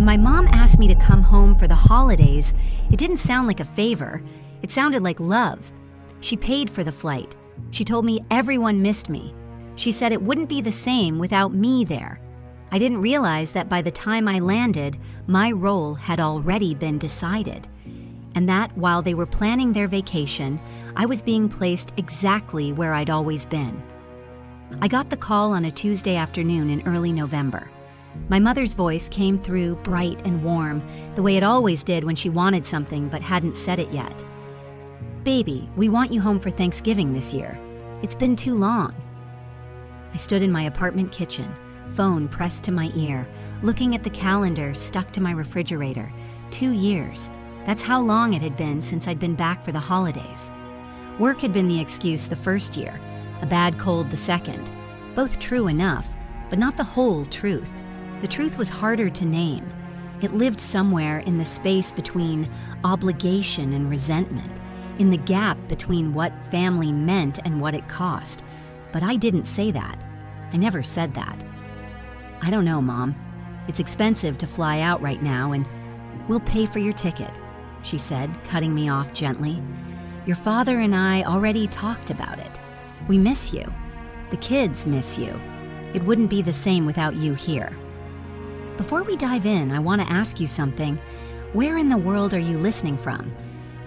When my mom asked me to come home for the holidays, it didn't sound like a favor. It sounded like love. She paid for the flight. She told me everyone missed me. She said it wouldn't be the same without me there. I didn't realize that by the time I landed, my role had already been decided, and that while they were planning their vacation, I was being placed exactly where I'd always been. I got the call on a Tuesday afternoon in early November. My mother's voice came through bright and warm, the way it always did when she wanted something but hadn't said it yet. "Baby, we want you home for Thanksgiving this year. It's been too long." I stood in my apartment kitchen, phone pressed to my ear, looking at the calendar stuck to my refrigerator. 2 years. That's how long it had been since I'd been back for the holidays. Work had been the excuse the first year, a bad cold the second. Both true enough, but not the whole truth. The truth was harder to name. It lived somewhere in the space between obligation and resentment, in the gap between what family meant and what it cost. But I didn't say that. I never said that. "I don't know, Mom. It's expensive to fly out right now, and we'll pay for your ticket," she said, cutting me off gently. "Your father and I already talked about it. We miss you. The kids miss you. It wouldn't be the same without you here." Before we dive in, I want to ask you something. Where in the world are you listening from?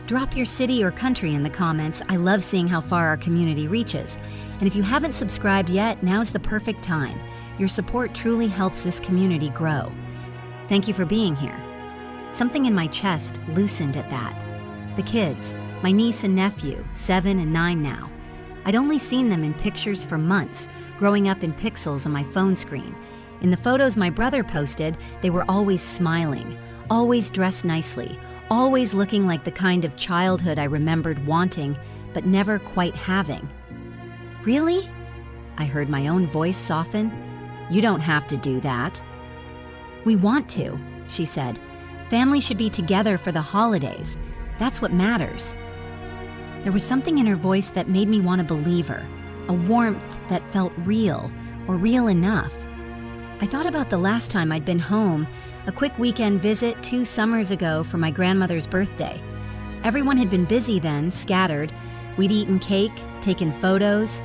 Drop your city or country in the comments. I love seeing how far our community reaches. And if you haven't subscribed yet, now's the perfect time. Your support truly helps this community grow. Thank you for being here. Something in my chest loosened at that. The kids, my niece and nephew, 7 and 9 now. I'd only seen them in pictures for months, growing up in pixels on my phone screen. In the photos my brother posted, they were always smiling, always dressed nicely, always looking like the kind of childhood I remembered wanting, but never quite having. "Really?" I heard my own voice soften. "You don't have to do that." "We want to," she said. "Family should be together for the holidays. That's what matters." There was something in her voice that made me want to believe her, a warmth that felt real, or real enough. I thought about the last time I'd been home, a quick weekend visit 2 summers ago for my grandmother's birthday. Everyone had been busy then, scattered. We'd eaten cake, taken photos,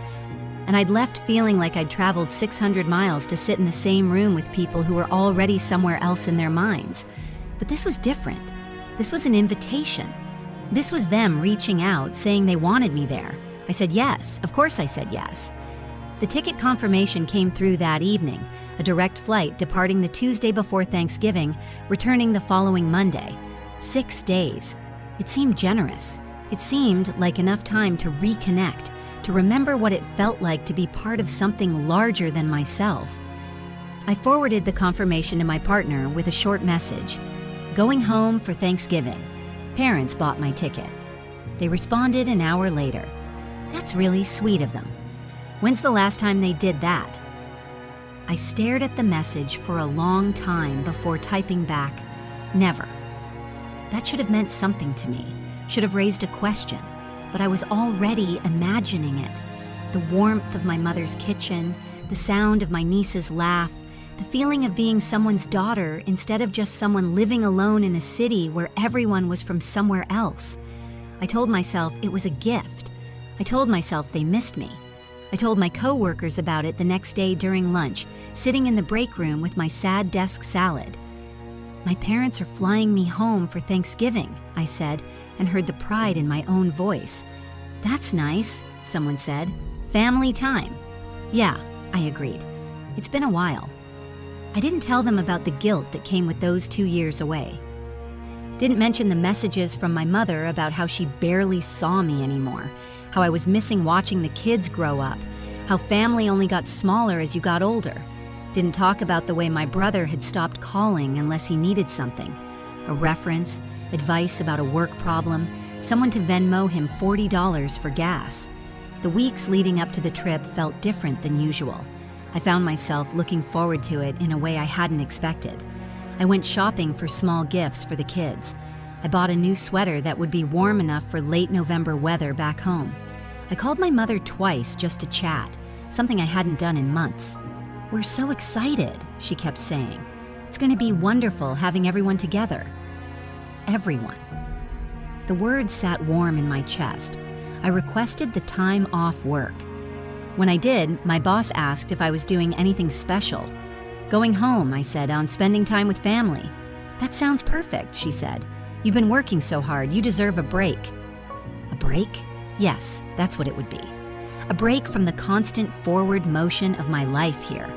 and I'd left feeling like I'd traveled 600 miles to sit in the same room with people who were already somewhere else in their minds. But this was different. This was an invitation. This was them reaching out, saying they wanted me there. I said yes. Of course I said yes. The ticket confirmation came through that evening, a direct flight departing the Tuesday before Thanksgiving, returning the following Monday. 6 days. It seemed generous. It seemed like enough time to reconnect, to remember what it felt like to be part of something larger than myself. I forwarded the confirmation to my partner with a short message. "Going home for Thanksgiving. Parents bought my ticket." They responded an hour later. "That's really sweet of them. When's the last time they did that?" I stared at the message for a long time before typing back, "Never." That should have meant something to me, should have raised a question, but I was already imagining it. The warmth of my mother's kitchen, the sound of my niece's laugh, the feeling of being someone's daughter instead of just someone living alone in a city where everyone was from somewhere else. I told myself it was a gift. I told myself they missed me. I told my coworkers about it the next day during lunch, sitting in the break room with my sad desk salad. "My parents are flying me home for Thanksgiving," I said, and heard the pride in my own voice. "That's nice," someone said. "Family time." "Yeah," I agreed. "It's been a while." I didn't tell them about the guilt that came with those 2 years away. Didn't mention the messages from my mother about how she barely saw me anymore, how I was missing watching the kids grow up, how family only got smaller as you got older. Didn't talk about the way my brother had stopped calling unless he needed something, a reference, advice about a work problem, someone to Venmo him $40 for gas. The weeks leading up to the trip felt different than usual. I found myself looking forward to it in a way I hadn't expected. I went shopping for small gifts for the kids. I bought a new sweater that would be warm enough for late November weather back home. I called my mother twice just to chat, something I hadn't done in months. "We're so excited," she kept saying. "It's going to be wonderful having everyone together. Everyone. The words sat warm in my chest. I requested the time off work. When I did, my boss asked if I was doing anything special. Going home, I said, on spending time with family. That sounds perfect, she said. You've been working so hard, you deserve a break. A break? Yes, that's what it would be. A break from the constant forward motion of my life here,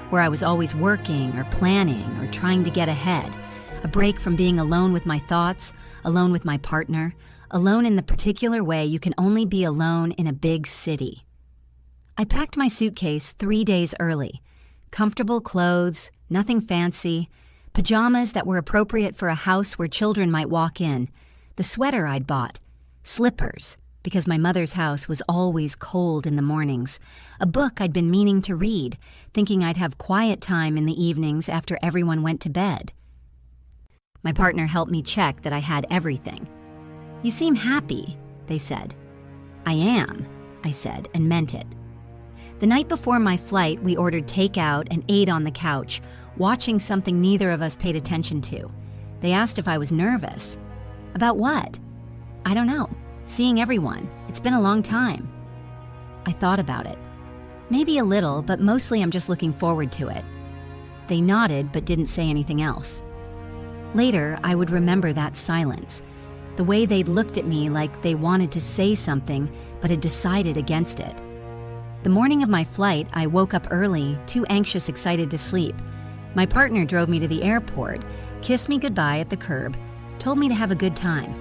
where I was always working or planning or trying to get ahead. A break from being alone with my thoughts, alone with my partner, alone in the particular way you can only be alone in a big city. I packed my suitcase 3 days early. Comfortable clothes, nothing fancy, pajamas that were appropriate for a house where children might walk in, the sweater I'd bought, slippers, because my mother's house was always cold in the mornings, a book I'd been meaning to read, thinking I'd have quiet time in the evenings after everyone went to bed. My partner helped me check that I had everything. You seem happy, they said. I am, I said, and meant it. The night before my flight, we ordered takeout and ate on the couch, watching something neither of us paid attention to. They asked if I was nervous. About what? I don't know. Seeing everyone. It's been a long time. I thought about it. Maybe a little, but mostly I'm just looking forward to it. They nodded but didn't say anything else. Later, I would remember that silence, the way they'd looked at me like they wanted to say something but had decided against it. The morning of my flight, I woke up early, too anxious, excited to sleep. My partner drove me to the airport, kissed me goodbye at the curb, told me to have a good time.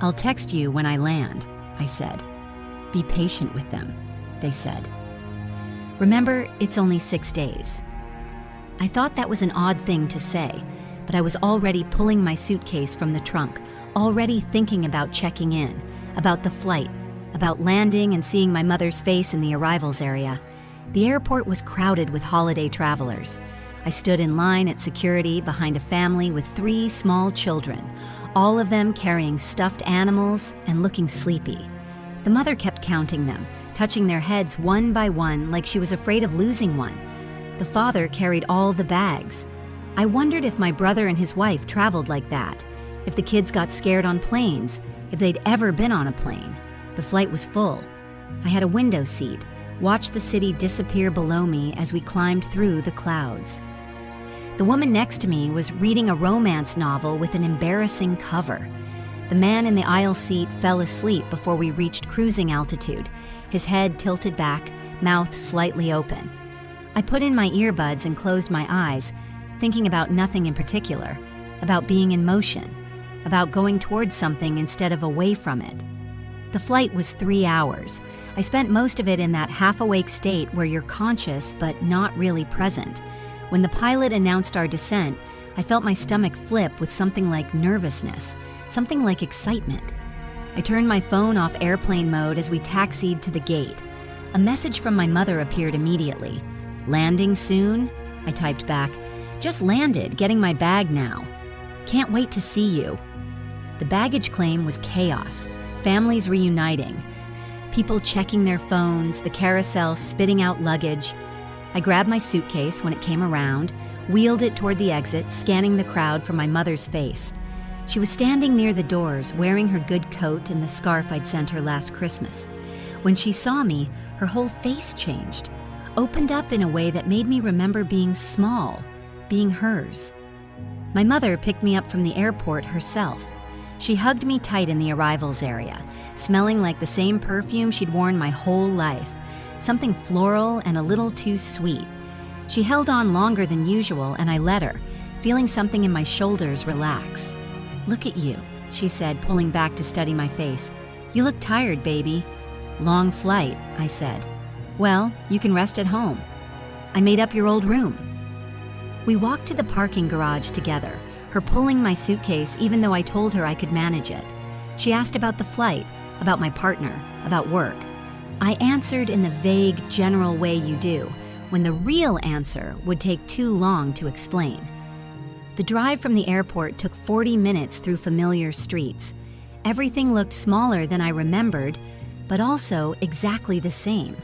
I'll text you when I land, I said. Be patient with them, they said. Remember, it's only 6 days. I thought that was an odd thing to say, but I was already pulling my suitcase from the trunk, already thinking about checking in, about the flight, about landing and seeing my mother's face in the arrivals area. The airport was crowded with holiday travelers. I stood in line at security behind a family with 3 small children, all of them carrying stuffed animals and looking sleepy. The mother kept counting them, touching their heads one by one like she was afraid of losing one. The father carried all the bags. I wondered if my brother and his wife traveled like that, if the kids got scared on planes, if they'd ever been on a plane. The flight was full. I had a window seat, watched the city disappear below me as we climbed through the clouds. The woman next to me was reading a romance novel with an embarrassing cover. The man in the aisle seat fell asleep before we reached cruising altitude, his head tilted back, mouth slightly open. I put in my earbuds and closed my eyes, thinking about nothing in particular, about being in motion, about going towards something instead of away from it. The flight was 3 hours. I spent most of it in that half-awake state where you're conscious but not really present. When the pilot announced our descent, I felt my stomach flip with something like nervousness, something like excitement. I turned my phone off airplane mode as we taxied to the gate. A message from my mother appeared immediately. Landing soon? I typed back. Just landed, getting my bag now. Can't wait to see you. The baggage claim was chaos, families reuniting, people checking their phones, the carousel spitting out luggage. I grabbed my suitcase when it came around, wheeled it toward the exit, scanning the crowd for my mother's face. She was standing near the doors, wearing her good coat and the scarf I'd sent her last Christmas. When she saw me, her whole face changed, opened up in a way that made me remember being small, being hers. My mother picked me up from the airport herself. She hugged me tight in the arrivals area, smelling like the same perfume she'd worn my whole life, something floral and a little too sweet. She held on longer than usual, and I let her, feeling something in my shoulders relax. Look at you, she said, pulling back to study my face. You look tired, baby. Long flight, I said. Well, you can rest at home. I made up your old room. We walked to the parking garage together, her pulling my suitcase even though I told her I could manage it. She asked about the flight, about my partner, about work. I answered in the vague, general way you do, when the real answer would take too long to explain. The drive from the airport took 40 minutes through familiar streets. Everything looked smaller than I remembered, but also exactly the same.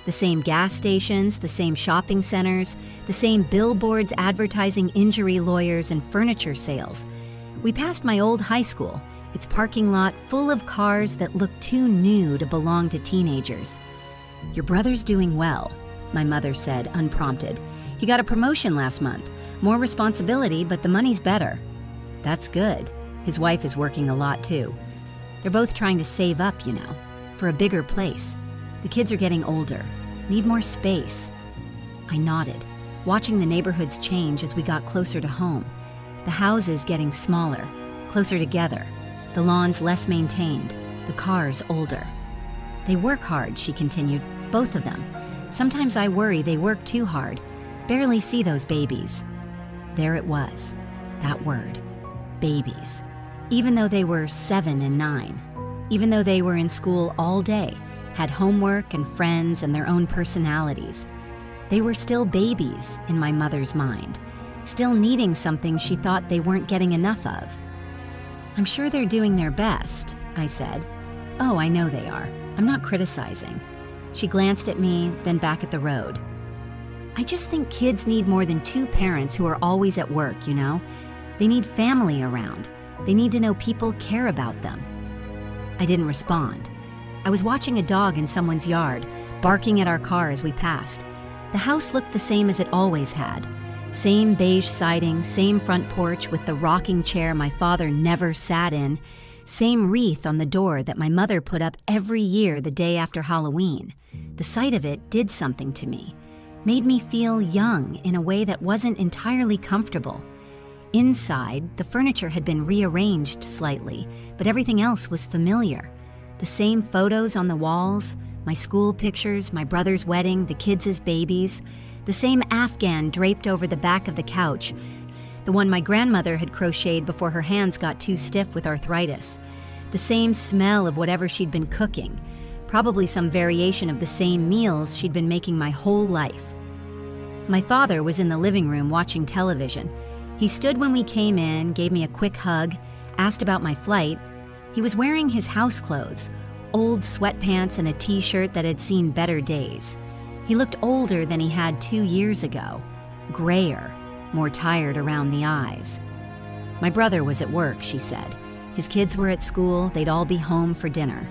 The same gas stations, the same shopping centers, the same billboards advertising injury lawyers and furniture sales. We passed my old high school, its parking lot full of cars that looked too new to belong to teenagers. "Your brother's doing well," my mother said, unprompted. "He got a promotion last month. More responsibility, but the money's better." "That's good." His wife is working a lot too. They're both trying to save up, for a bigger place. The kids are getting older, need more space. I nodded, watching the neighborhoods change as we got closer to home. The houses getting smaller, closer together, the lawns less maintained, the cars older. "They work hard," she continued, "both of them. Sometimes I worry they work too hard, barely see those babies." There it was, that word, babies. Even though they were 7 and 9, even though they were in school all day, had homework and friends and their own personalities, they were still babies in my mother's mind, still needing something she thought they weren't getting enough of. "I'm sure they're doing their best," I said. "Oh, I know they are. I'm not criticizing." She glanced at me, then back at the road. "I just think kids need more than 2 parents who are always at work, They need family around. They need to know people care about them." I didn't respond. I was watching a dog in someone's yard, barking at our car as we passed. The house looked the same as it always had. Same beige siding, same front porch with the rocking chair my father never sat in, same wreath on the door that my mother put up every year the day after Halloween. The sight of it did something to me, made me feel young in a way that wasn't entirely comfortable. Inside, the furniture had been rearranged slightly, but everything else was familiar. The same photos on the walls, my school pictures, my brother's wedding, the kids as babies, the same Afghan draped over the back of the couch, the one my grandmother had crocheted before her hands got too stiff with arthritis, the same smell of whatever she'd been cooking, probably some variation of the same meals she'd been making my whole life. My father was in the living room watching television. He stood when we came in, gave me a quick hug, asked about my flight. He was wearing his house clothes, old sweatpants and a t-shirt that had seen better days. He looked older than he had 2 years ago, grayer, more tired around the eyes. My brother was at work, she said. His kids were at school, they'd all be home for dinner.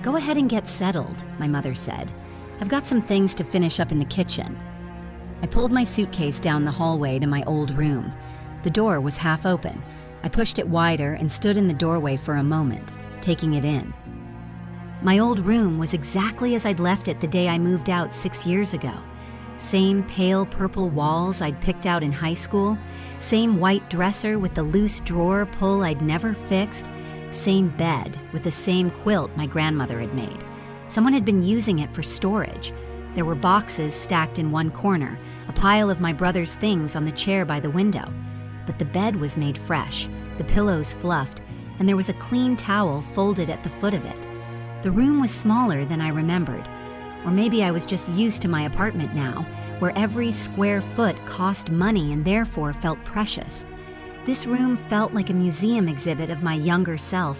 "Go ahead and get settled," my mother said. "I've got some things to finish up in the kitchen." I pulled my suitcase down the hallway to my old room. The door was half open. I pushed it wider and stood in the doorway for a moment, taking it in. My old room was exactly as I'd left it the day I moved out 6 years ago. Same pale purple walls I'd picked out in high school, same white dresser with the loose drawer pull I'd never fixed, same bed with the same quilt my grandmother had made. Someone had been using it for storage. There were boxes stacked in one corner, a pile of my brother's things on the chair by the window. But the bed was made fresh, the pillows fluffed, and there was a clean towel folded at the foot of it. The room was smaller than I remembered, or maybe I was just used to my apartment now, where every square foot cost money and therefore felt precious. This room felt like a museum exhibit of my younger self.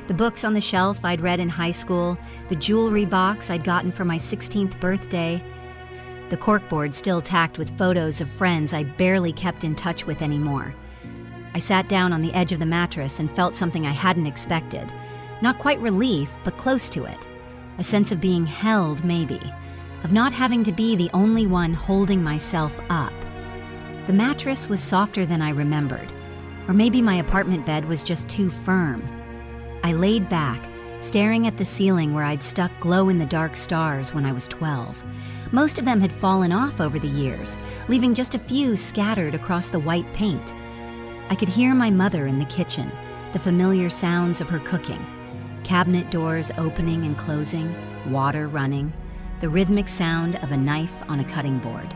The books on the shelf I'd read in high school, the jewelry box I'd gotten for my 16th birthday, the corkboard still tacked with photos of friends I barely kept in touch with anymore. I sat down on the edge of the mattress and felt something I hadn't expected. Not quite relief, but close to it. A sense of being held, maybe. Of not having to be the only one holding myself up. The mattress was softer than I remembered. Or maybe my apartment bed was just too firm. I laid back, staring at the ceiling where I'd stuck glow-in-the-dark stars when I was 12. Most of them had fallen off over the years, leaving just a few scattered across the white paint. I could hear my mother in the kitchen, the familiar sounds of her cooking. Cabinet doors opening and closing, water running, the rhythmic sound of a knife on a cutting board.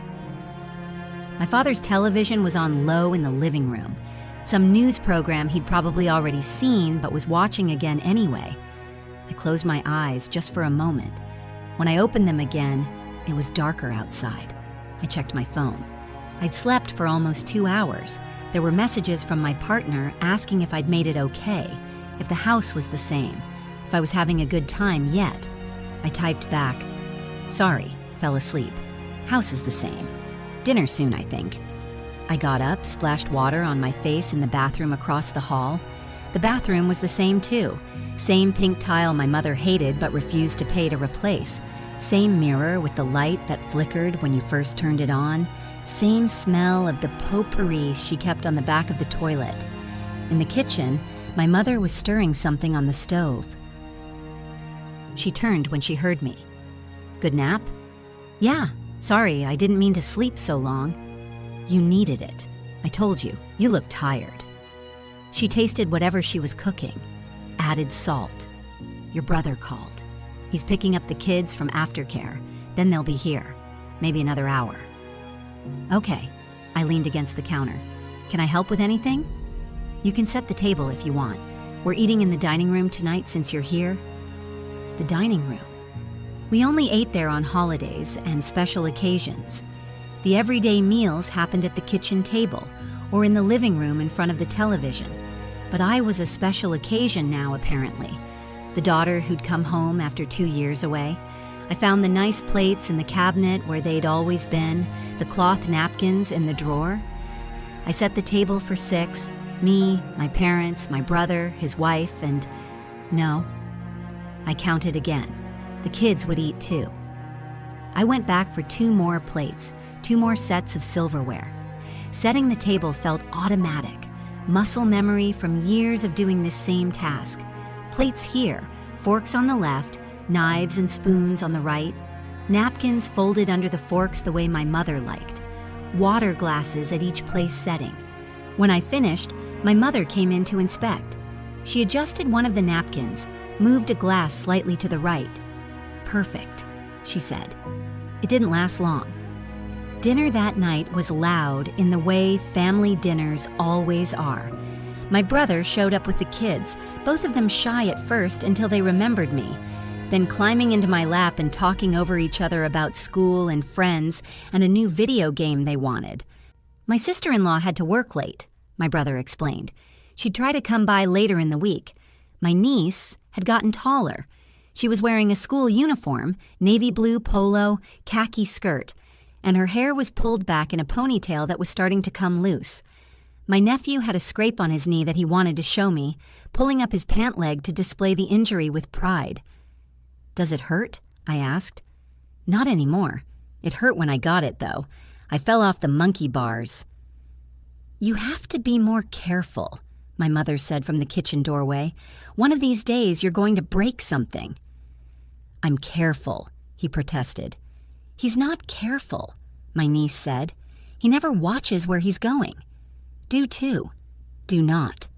My father's television was on low in the living room. Some news program he'd probably already seen but was watching again anyway. I closed my eyes just for a moment. When I opened them again, it was darker outside. I checked my phone. I'd slept for almost 2 hours. There were messages from my partner asking if I'd made it okay, if the house was the same, if I was having a good time yet. I typed back, "Sorry, fell asleep. House is the same. Dinner soon, I think. I got up, splashed water on my face in the bathroom across the hall. The bathroom was the same too. Same pink tile my mother hated but refused to pay to replace. Same mirror with the light that flickered when you first turned it on. Same smell of the potpourri she kept on the back of the toilet. In the kitchen, my mother was stirring something on the stove. She turned when she heard me. Good nap? Yeah, sorry, I didn't mean to sleep so long. You needed it. I told you, you look tired. She tasted whatever she was cooking. Added salt. Your brother called. He's picking up the kids from aftercare. Then they'll be here. Maybe another hour. Okay. I leaned against the counter. Can I help with anything? You can set the table if you want. We're eating in the dining room tonight since you're here. The dining room. We only ate there on holidays and special occasions. The everyday meals happened at the kitchen table or in the living room in front of the television. But I was a special occasion now, apparently. The daughter who'd come home after 2 years away. I found the nice plates in the cabinet where they'd always been, the cloth napkins in the drawer. I set the table for 6, me, my parents, my brother, his wife, and no. I counted again. The kids would eat too. I went back for 2 more plates, 2 more sets of silverware. Setting the table felt automatic, muscle memory from years of doing this same task. Plates here, forks on the left, knives and spoons on the right, napkins folded under the forks the way my mother liked, water glasses at each place setting. When I finished, my mother came in to inspect. She adjusted one of the napkins, moved a glass slightly to the right. Perfect, she said. It didn't last long. Dinner that night was loud in the way family dinners always are. My brother showed up with the kids, both of them shy at first until they remembered me, then climbing into my lap and talking over each other about school and friends and a new video game they wanted. My sister-in-law had to work late, my brother explained. She'd try to come by later in the week. My niece had gotten taller. She was wearing a school uniform, navy blue polo, khaki skirt, and her hair was pulled back in a ponytail that was starting to come loose. My nephew had a scrape on his knee that he wanted to show me, pulling up his pant leg to display the injury with pride. Does it hurt? I asked. Not anymore. It hurt when I got it, though. I fell off the monkey bars. You have to be more careful, my mother said from the kitchen doorway. One of these days you're going to break something. I'm careful, he protested. He's not careful, my niece said. He never watches where he's going. Do too. Do not.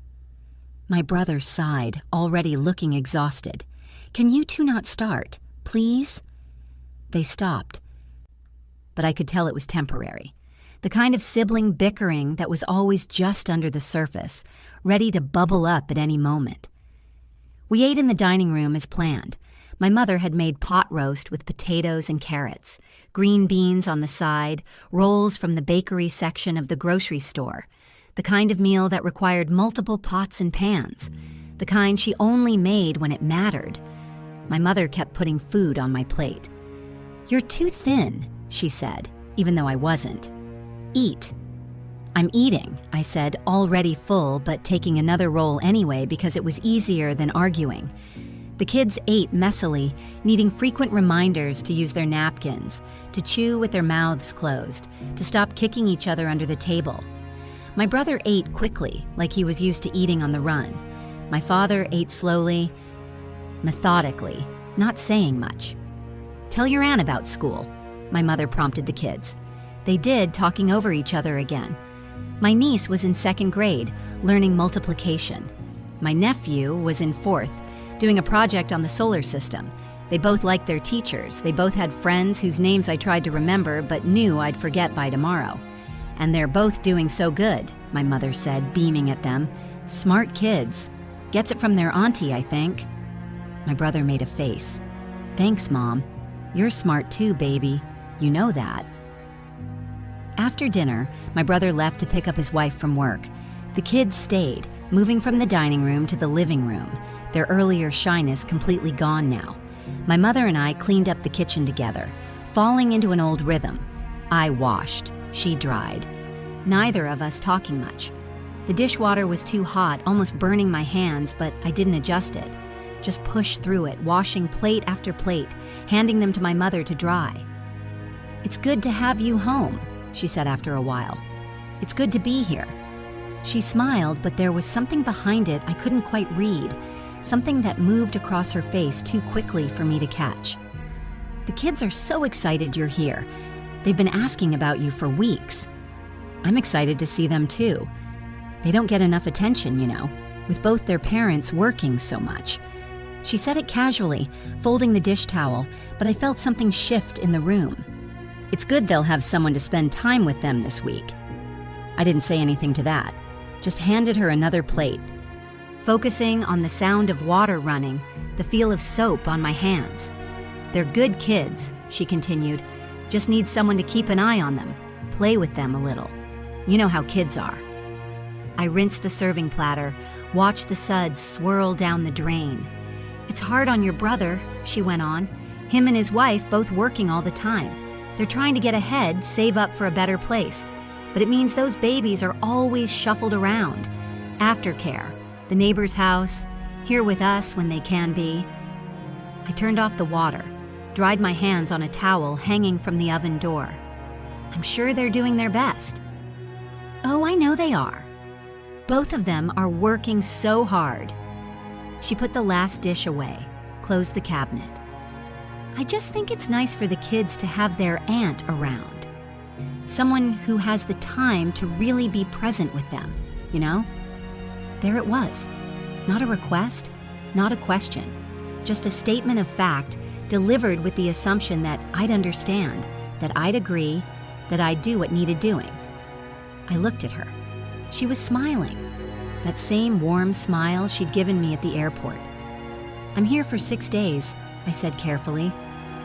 My brother sighed, already looking exhausted. Can you two not start, please? They stopped. But I could tell it was temporary. The kind of sibling bickering that was always just under the surface, ready to bubble up at any moment. We ate in the dining room as planned. My mother had made pot roast with potatoes and carrots, green beans on the side, rolls from the bakery section of the grocery store, the kind of meal that required multiple pots and pans, the kind she only made when it mattered. My mother kept putting food on my plate. You're too thin, she said, even though I wasn't. Eat. I'm eating, I said, already full, but taking another roll anyway because it was easier than arguing. The kids ate messily, needing frequent reminders to use their napkins, to chew with their mouths closed, to stop kicking each other under the table. My brother ate quickly, like he was used to eating on the run. My father ate slowly, methodically, not saying much. Tell your aunt about school, my mother prompted the kids. They did, talking over each other again. My niece was in 2nd grade, learning multiplication. My nephew was in 4th, doing a project on the solar system. They both liked their teachers. They both had friends whose names I tried to remember but knew I'd forget by tomorrow. And they're both doing so good, my mother said, beaming at them. Smart kids. Gets it from their auntie, I think. My brother made a face. Thanks, Mom. You're smart too, baby. You know that. After dinner, my brother left to pick up his wife from work. The kids stayed, moving from the dining room to the living room, their earlier shyness completely gone now. My mother and I cleaned up the kitchen together, falling into an old rhythm. I washed, she dried. Neither of us talking much. The dishwater was too hot, almost burning my hands, but I didn't adjust it. Just pushed through it, washing plate after plate, handing them to my mother to dry. "It's good to have you home," she said after a while. "It's good to be here." She smiled, but there was something behind it I couldn't quite read, something that moved across her face too quickly for me to catch. "The kids are so excited you're here. They've been asking about you for weeks. I'm excited to see them too. They don't get enough attention, with both their parents working so much." She said it casually, folding the dish towel, but I felt something shift in the room. "It's good they'll have someone to spend time with them this week." I didn't say anything to that, just handed her another plate. Focusing on the sound of water running, the feel of soap on my hands. "They're good kids," she continued. "Just need someone to keep an eye on them, play with them a little. You know how kids are." I rinsed the serving platter, watched the suds swirl down the drain. "It's hard on your brother," she went on. "Him and his wife both working all the time. They're trying to get ahead, save up for a better place. But it means those babies are always shuffled around. Aftercare, the neighbor's house, here with us when they can be." I turned off the water, dried my hands on a towel hanging from the oven door. "I'm sure they're doing their best." "Oh, I know they are. Both of them are working so hard." She put the last dish away, closed the cabinet. "I just think it's nice for the kids to have their aunt around. Someone who has the time to really be present with them, There it was. Not a request, not a question. Just a statement of fact delivered with the assumption that I'd understand, that I'd agree, that I'd do what needed doing. I looked at her. She was smiling. That same warm smile she'd given me at the airport. "I'm here for 6 days," I said carefully.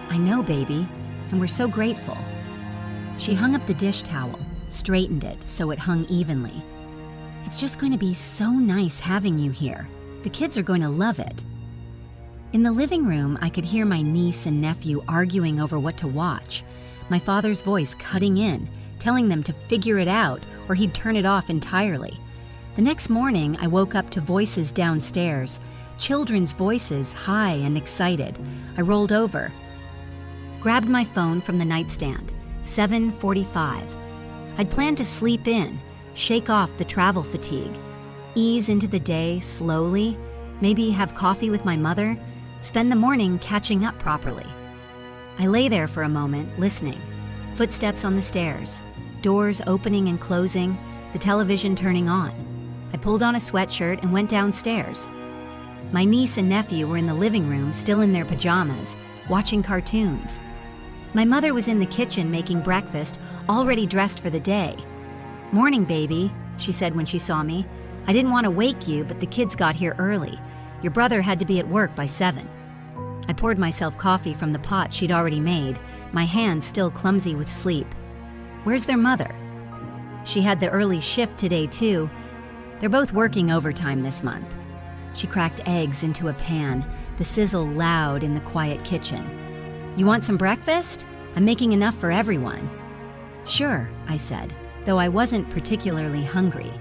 "I know, baby, and we're so grateful." She hung up the dish towel, straightened it so it hung evenly. "It's just going to be so nice having you here. The kids are going to love it." In the living room, I could hear my niece and nephew arguing over what to watch, my father's voice cutting in, telling them to figure it out or he'd turn it off entirely. The next morning, I woke up to voices downstairs, children's voices, high and excited. I rolled over, grabbed my phone from the nightstand, 7:45. I'd planned to sleep in, shake off the travel fatigue, ease into the day slowly, maybe have coffee with my mother, spend the morning catching up properly. I lay there for a moment, listening. Footsteps on the stairs, doors opening and closing, the television turning on. I pulled on a sweatshirt and went downstairs. My niece and nephew were in the living room, still in their pajamas, watching cartoons. My mother was in the kitchen making breakfast, already dressed for the day. "Morning, baby," she said when she saw me. "I didn't want to wake you, but the kids got here early. Your brother had to be at work by 7. I poured myself coffee from the pot she'd already made, my hands still clumsy with sleep. "Where's their mother?" "She had the early shift today, too. They're both working overtime this month." She cracked eggs into a pan, the sizzle loud in the quiet kitchen. "You want some breakfast? I'm making enough for everyone." "Sure," I said, though I wasn't particularly hungry.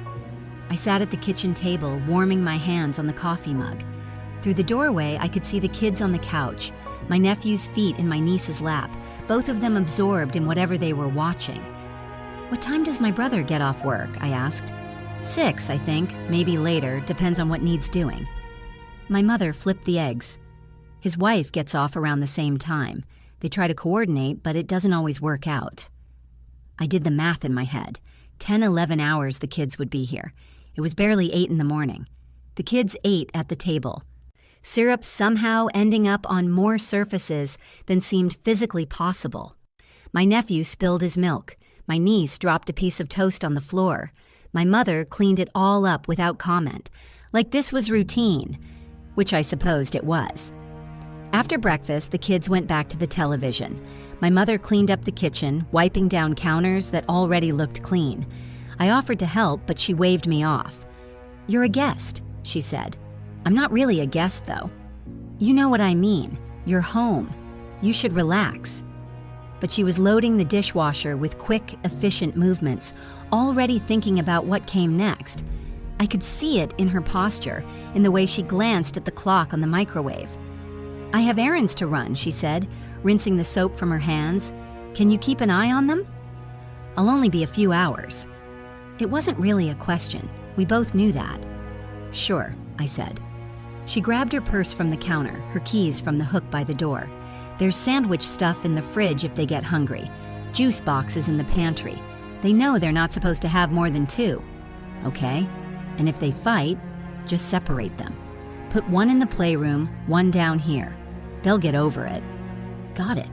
I sat at the kitchen table, warming my hands on the coffee mug. Through the doorway, I could see the kids on the couch, my nephew's feet in my niece's lap, both of them absorbed in whatever they were watching. "What time does my brother get off work?" I asked. 6, I think, maybe later, depends on what needs doing. My mother flipped the eggs. His wife gets off around the same time. They try to coordinate, but it doesn't always work out. I did the math in my head. 10, 11 hours the kids would be here. It was barely 8 in the morning. The kids ate at the table. Syrup somehow ending up on more surfaces than seemed physically possible. My nephew spilled his milk. My niece dropped a piece of toast on the floor. My mother cleaned it all up without comment, like this was routine, which I supposed it was. After breakfast, the kids went back to the television. My mother cleaned up the kitchen, wiping down counters that already looked clean. I offered to help, but she waved me off. "You're a guest," she said. "I'm not really a guest, though." "You know what I mean. You're home. You should relax." but she was loading the dishwasher with quick, efficient movements, already thinking about what came next. I could see it in her posture, in the way she glanced at the clock on the microwave. "I have errands to run," she said, rinsing the soap from her hands. "Can you keep an eye on them?" "I'll only be a few hours." It wasn't really a question. We both knew that. "Sure," I said. She grabbed her purse from the counter, her keys from the hook by the door. "There's sandwich stuff in the fridge if they get hungry. Juice boxes in the pantry. They know they're not supposed to have more than 2. Okay? And if they fight, just separate them. Put one in the playroom, one down here. They'll get over it." "Got it."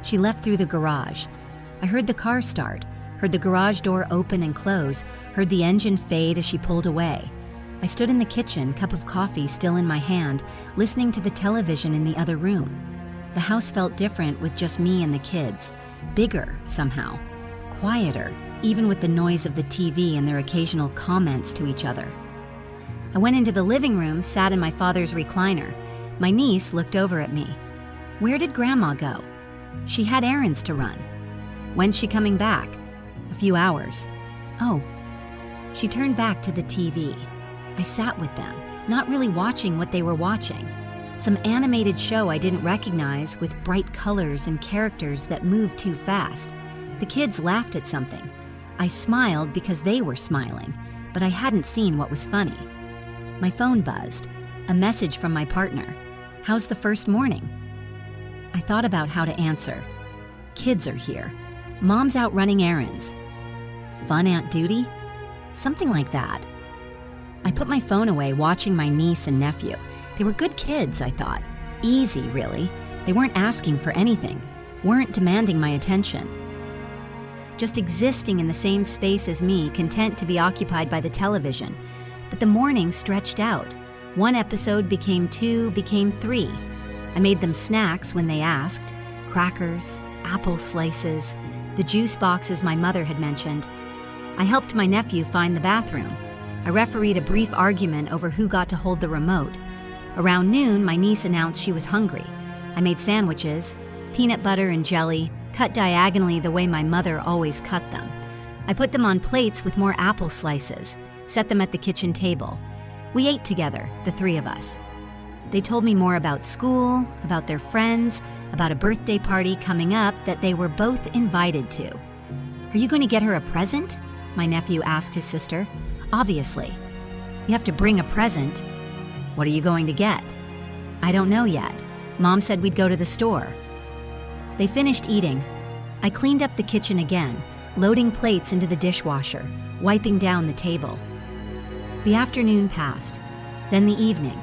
She left through the garage. I heard the car start, heard the garage door open and close, heard the engine fade as she pulled away. I stood in the kitchen, cup of coffee still in my hand, listening to the television in the other room. The house felt different with just me and the kids. Bigger, somehow. Quieter, even with the noise of the TV and their occasional comments to each other. I went into the living room, sat in my father's recliner. My niece looked over at me. "Where did Grandma go?" "She had errands to run." "When's she coming back?" "A few hours." "Oh." She turned back to the TV. I sat with them, not really watching what they were watching. Some animated show I didn't recognize with bright colors and characters that moved too fast. The kids laughed at something. I smiled because they were smiling, but I hadn't seen what was funny. My phone buzzed. A message from my partner. "How's the first morning?" I thought about how to answer. "Kids are here. Mom's out running errands." "Fun Aunt Duty?" Something like that. I put my phone away, watching my niece and nephew. They were good kids, I thought. Easy, really. They weren't asking for anything, weren't demanding my attention. Just existing in the same space as me, content to be occupied by the television. But the morning stretched out. One episode became 2, became 3. I made them snacks when they asked. Crackers, apple slices, the juice boxes my mother had mentioned. I helped my nephew find the bathroom. I refereed a brief argument over who got to hold the remote. Around noon, my niece announced she was hungry. I made sandwiches, peanut butter and jelly, cut diagonally the way my mother always cut them. I put them on plates with more apple slices, set them at the kitchen table. We ate together, the 3 of us. They told me more about school, about their friends, about a birthday party coming up that they were both invited to. "Are you going to get her a present?" my nephew asked his sister. "Obviously." "You have to bring a present." "What are you going to get?" "I don't know yet. Mom said we'd go to the store." They finished eating. I cleaned up the kitchen again, loading plates into the dishwasher, wiping down the table. The afternoon passed, then the evening.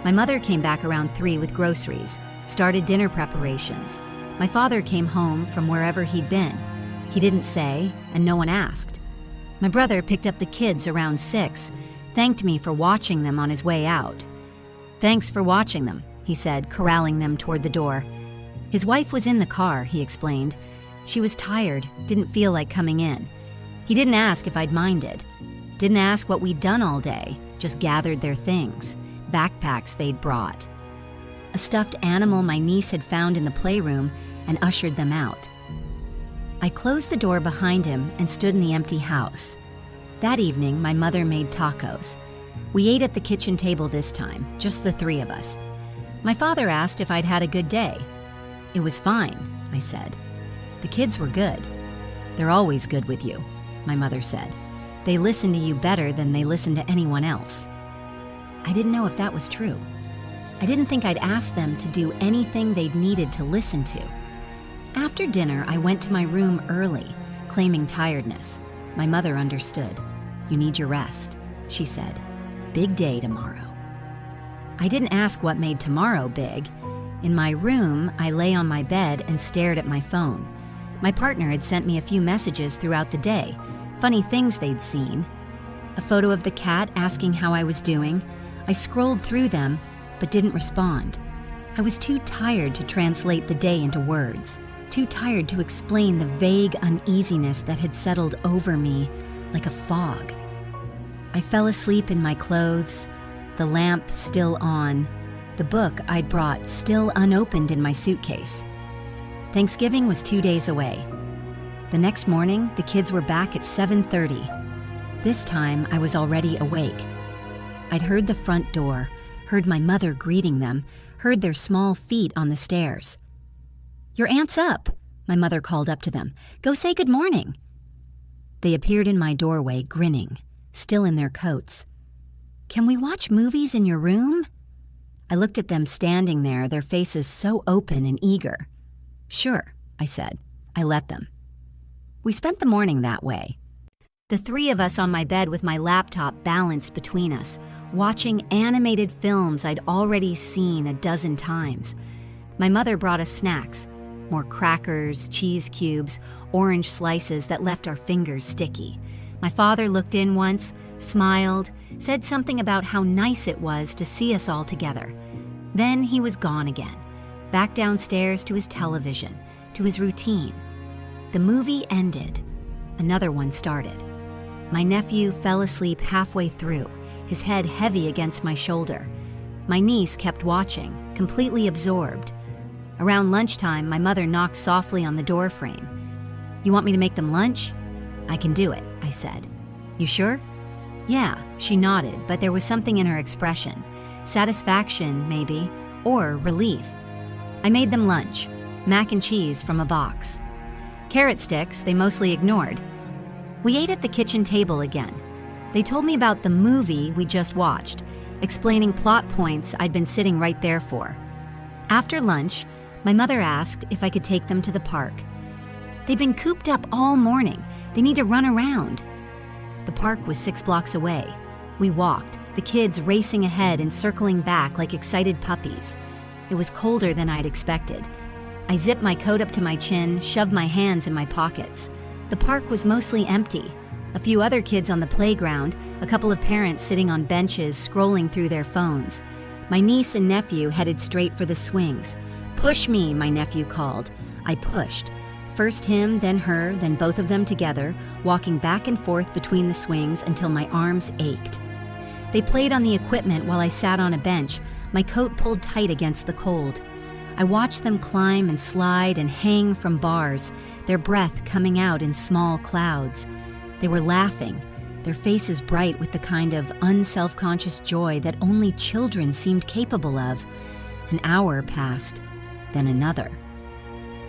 My mother came back around 3 with groceries, started dinner preparations. My father came home from wherever he'd been. He didn't say, and no one asked. My brother picked up the kids around 6, thanked me for watching them on his way out. "Thanks for watching them," he said, corralling them toward the door. His wife was in the car, he explained. She was tired, didn't feel like coming in. He didn't ask if I'd minded. Didn't ask what we'd done all day, just gathered their things, backpacks they'd brought. A stuffed animal my niece had found in the playroom, and ushered them out. I closed the door behind him and stood in the empty house. That evening, my mother made tacos. We ate at the kitchen table this time, just the 3 of us. My father asked if I'd had a good day. "It was fine," I said. "The kids were good." "They're always good with you," my mother said. "They listen to you better than they listen to anyone else." I didn't know if that was true. I didn't think I'd ask them to do anything they'd needed to listen to. After dinner, I went to my room early, claiming tiredness. My mother understood. "You need your rest," she said. "Big day tomorrow." I didn't ask what made tomorrow big. In my room, I lay on my bed and stared at my phone. My partner had sent me a few messages throughout the day, funny things they'd seen. A photo of the cat asking how I was doing. I scrolled through them, but didn't respond. I was too tired to translate the day into words, too tired to explain the vague uneasiness that had settled over me like a fog. I fell asleep in my clothes, the lamp still on, the book I'd brought still unopened in my suitcase. Thanksgiving was 2 days away. The next morning, the kids were back at 7:30. This time, I was already awake. I'd heard the front door, heard my mother greeting them, heard their small feet on the stairs. "Your aunt's up," my mother called up to them. "Go say good morning." They appeared in my doorway, grinning, still in their coats. "Can we watch movies in your room?" I looked at them standing there, their faces so open and eager. "Sure," I said. I let them. We spent the morning that way. The three of us on my bed with my laptop balanced between us, watching animated films I'd already seen a dozen times. My mother brought us snacks, more crackers, cheese cubes, orange slices that left our fingers sticky. My father looked in once, smiled, said something about how nice it was to see us all together. Then he was gone again, back downstairs to his television, to his routine. The movie ended. Another one started. My nephew fell asleep halfway through, his head heavy against my shoulder. My niece kept watching, completely absorbed. Around lunchtime, my mother knocked softly on the door frame. "You want me to make them lunch?" "I can do it," I said. "You sure?" "Yeah," she nodded, but there was something in her expression. Satisfaction, maybe, or relief. I made them lunch, mac and cheese from a box. Carrot sticks they mostly ignored. We ate at the kitchen table again. They told me about the movie we just watched, explaining plot points I'd been sitting right there for. After lunch, my mother asked if I could take them to the park. "They've been cooped up all morning. They need to run around." The park was 6 blocks away. We walked, the kids racing ahead and circling back like excited puppies. It was colder than I'd expected. I zipped my coat up to my chin, shoved my hands in my pockets. The park was mostly empty. A few other kids on the playground, a couple of parents sitting on benches scrolling through their phones. My niece and nephew headed straight for the swings. "Push me," my nephew called. I pushed. First him, then her, then both of them together, walking back and forth between the swings until my arms ached. They played on the equipment while I sat on a bench, my coat pulled tight against the cold. I watched them climb and slide and hang from bars, their breath coming out in small clouds. They were laughing, their faces bright with the kind of unself-conscious joy that only children seemed capable of. An hour passed, then another.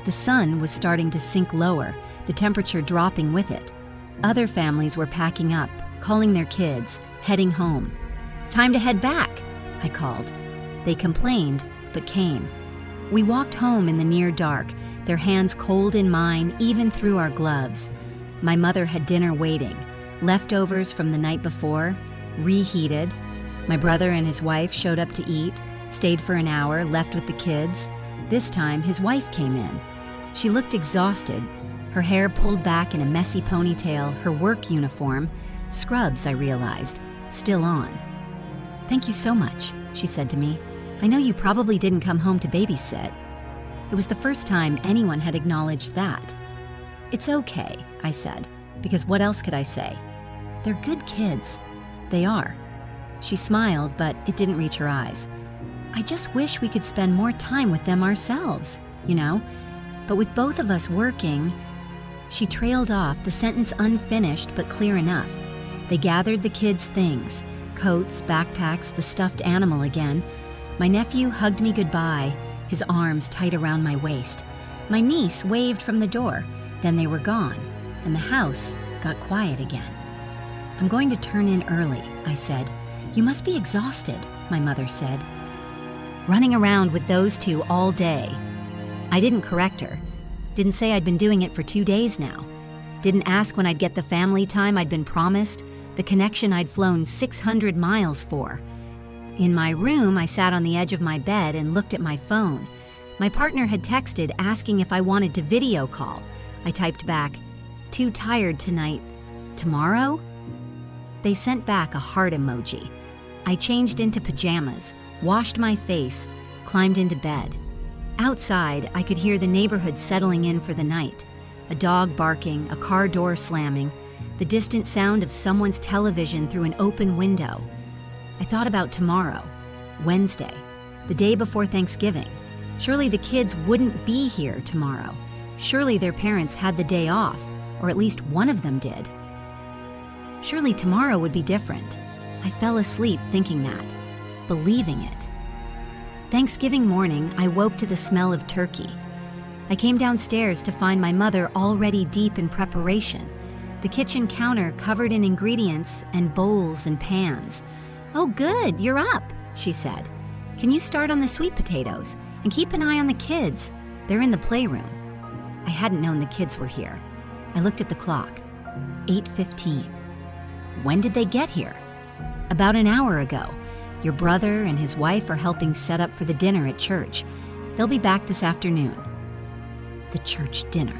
The sun was starting to sink lower, the temperature dropping with it. Other families were packing up, calling their kids, heading home. "Time to head back," I called. They complained, but came. We walked home in the near dark, their hands cold in mine even through our gloves. My mother had dinner waiting, leftovers from the night before, reheated. My brother and his wife showed up to eat, stayed for an hour, left with the kids. This time, his wife came in. She looked exhausted, her hair pulled back in a messy ponytail, her work uniform, scrubs, I realized, still on. "Thank you so much," she said to me. "I know you probably didn't come home to babysit." It was the first time anyone had acknowledged that. "It's okay," I said, because what else could I say? "They're good kids." "They are." She smiled, but it didn't reach her eyes. "I just wish we could spend more time with them ourselves, you know? But with both of us working..." She trailed off, the sentence unfinished but clear enough. They gathered the kids' things, coats, backpacks, the stuffed animal again. My nephew hugged me goodbye, his arms tight around my waist. My niece waved from the door, then they were gone, and the house got quiet again. "I'm going to turn in early," I said. "You must be exhausted," my mother said. Running around with those two all day. I didn't correct her. Didn't say I'd been doing it for 2 days now. Didn't ask when I'd get the family time I'd been promised, the connection I'd flown 600 miles for. In my room, I sat on the edge of my bed and looked at my phone. My partner had texted asking if I wanted to video call. I typed back, "Too tired tonight. Tomorrow?" They sent back a heart emoji. I changed into pajamas, washed my face, climbed into bed. Outside, I could hear the neighborhood settling in for the night. A dog barking, a car door slamming, the distant sound of someone's television through an open window. I thought about tomorrow, Wednesday, the day before Thanksgiving. Surely the kids wouldn't be here tomorrow. Surely their parents had the day off, or at least one of them did. Surely tomorrow would be different. I fell asleep thinking that, believing it. Thanksgiving morning, I woke to the smell of turkey. I came downstairs to find my mother already deep in preparation, the kitchen counter covered in ingredients and bowls and pans. "Oh good, you're up," she said. "Can you start on the sweet potatoes? And keep an eye on the kids. They're in the playroom." I hadn't known the kids were here. I looked at the clock. 8:15. When did they get here? About an hour ago. Your brother and his wife are helping set up for the dinner at church. They'll be back this afternoon. The church dinner.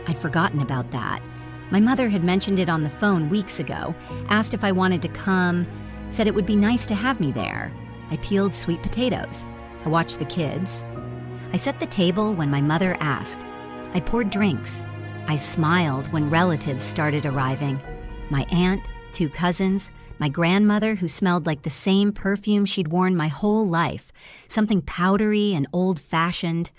I'd forgotten about that. My mother had mentioned it on the phone weeks ago, asked if I wanted to come, said it would be nice to have me there. I peeled sweet potatoes. I watched the kids. I set the table when my mother asked. I poured drinks. I smiled when relatives started arriving. My aunt, 2 cousins, my grandmother who smelled like the same perfume she'd worn my whole life, something powdery and old-fashioned.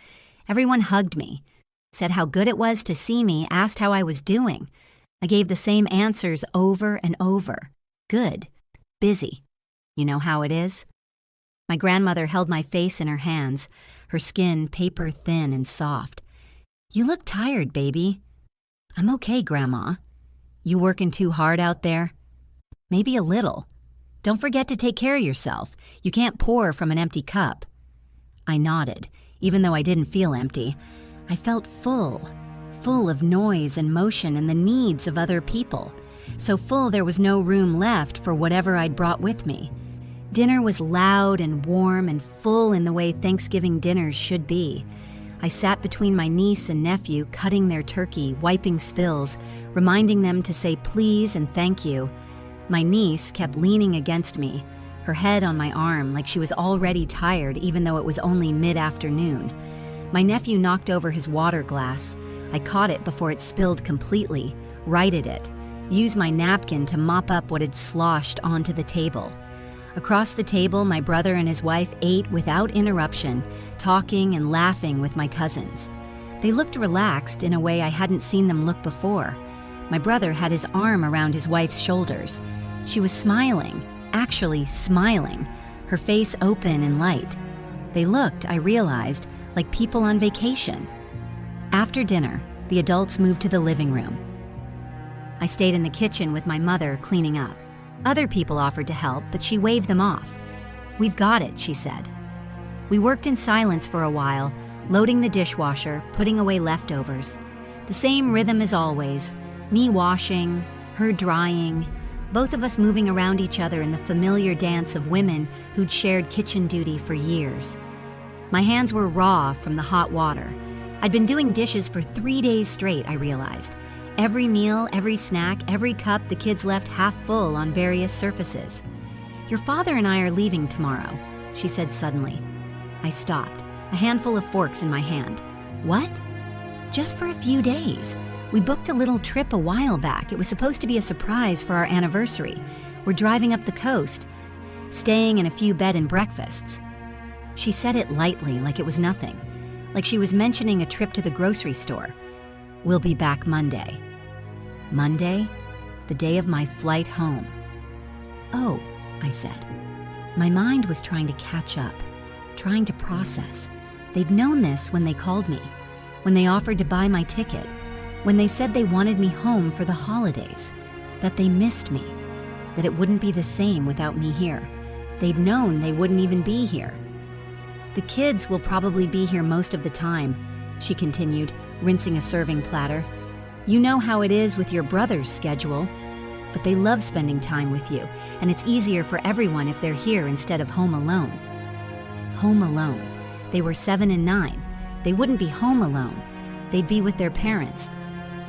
Everyone hugged me, said how good it was to see me, asked how I was doing. I gave the same answers over and over. Good. Busy. You know how it is? My grandmother held my face in her hands, her skin paper-thin and soft. "You look tired, baby." "I'm okay, Grandma." "You working too hard out there?" "Maybe a little. Don't forget to take care of yourself. You can't pour from an empty cup." I nodded, even though I didn't feel empty. I felt full of noise and motion and the needs of other people. So full there was no room left for whatever I'd brought with me. Dinner was loud and warm and full in the way Thanksgiving dinners should be. I sat between my niece and nephew, cutting their turkey, wiping spills, reminding them to say please and thank you. My niece kept leaning against me, her head on my arm like she was already tired even though it was only mid-afternoon. My nephew knocked over his water glass. I caught it before it spilled completely, righted it, used my napkin to mop up what had sloshed onto the table. Across the table, my brother and his wife ate without interruption, talking and laughing with my cousins. They looked relaxed in a way I hadn't seen them look before. My brother had his arm around his wife's shoulders. She was smiling, actually smiling, her face open and light. They looked, I realized, like people on vacation. After dinner, the adults moved to the living room. I stayed in the kitchen with my mother cleaning up. Other people offered to help, but she waved them off. "We've got it," she said. We worked in silence for a while, loading the dishwasher, putting away leftovers. The same rhythm as always, me washing, her drying, both of us moving around each other in the familiar dance of women who'd shared kitchen duty for years. My hands were raw from the hot water. I'd been doing dishes for 3 days straight, I realized. Every meal, every snack, every cup the kids left half full on various surfaces. "Your father and I are leaving tomorrow," she said suddenly. I stopped, a handful of forks in my hand. "What?" "Just for a few days. We booked a little trip a while back. It was supposed to be a surprise for our anniversary. We're driving up the coast, staying in a few bed and breakfasts." She said it lightly, like it was nothing, like she was mentioning a trip to the grocery store. "We'll be back Monday." Monday? The day of my flight home. "Oh," I said. My mind was trying to catch up, trying to process. They'd known this when they called me, when they offered to buy my ticket, when they said they wanted me home for the holidays, that they missed me, that it wouldn't be the same without me here. They'd known they wouldn't even be here. "The kids will probably be here most of the time," she continued, rinsing a serving platter. "You know how it is with your brother's schedule, but they love spending time with you, and it's easier for everyone if they're here instead of home alone." Home alone. They were 7 and 9. They wouldn't be home alone. They'd be with their parents,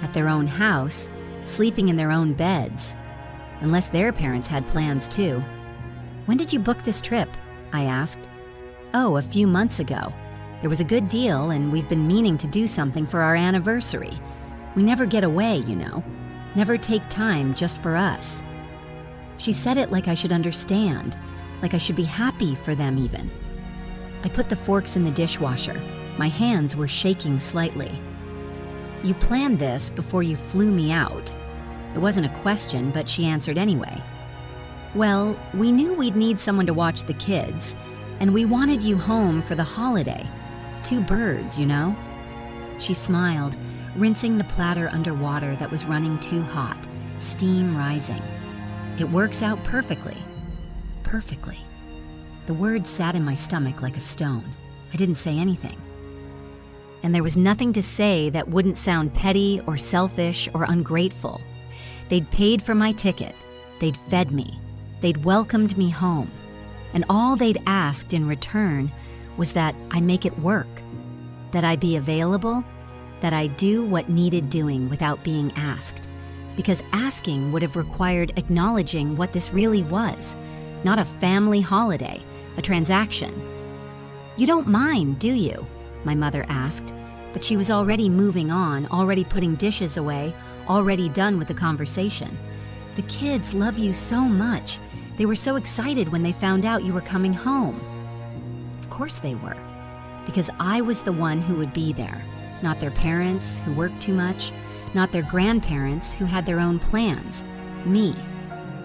at their own house, sleeping in their own beds, unless their parents had plans too. "When did you book this trip?" I asked. "Oh, a few months ago. There was a good deal, and we've been meaning to do something for our anniversary. We never get away, you know. Never take time just for us." She said it like I should understand, like I should be happy for them even. I put the forks in the dishwasher. My hands were shaking slightly. "You planned this before you flew me out." It wasn't a question, but she answered anyway. "Well, we knew we'd need someone to watch the kids, and we wanted you home for the holiday. 2 birds, you know?" She smiled, rinsing the platter under water that was running too hot, steam rising. "It works out perfectly." Perfectly. The words sat in my stomach like a stone. I didn't say anything. And there was nothing to say that wouldn't sound petty or selfish or ungrateful. They'd paid for my ticket. They'd fed me. They'd welcomed me home. And all they'd asked in return was that I make it work, that I be available, that I do what needed doing without being asked. Because asking would have required acknowledging what this really was, not a family holiday, a transaction. "You don't mind, do you?" my mother asked, but she was already moving on, already putting dishes away, already done with the conversation. "The kids love you so much. They were so excited when they found out you were coming home." Of course they were, because I was the one who would be there, not their parents who worked too much, not their grandparents who had their own plans. Me,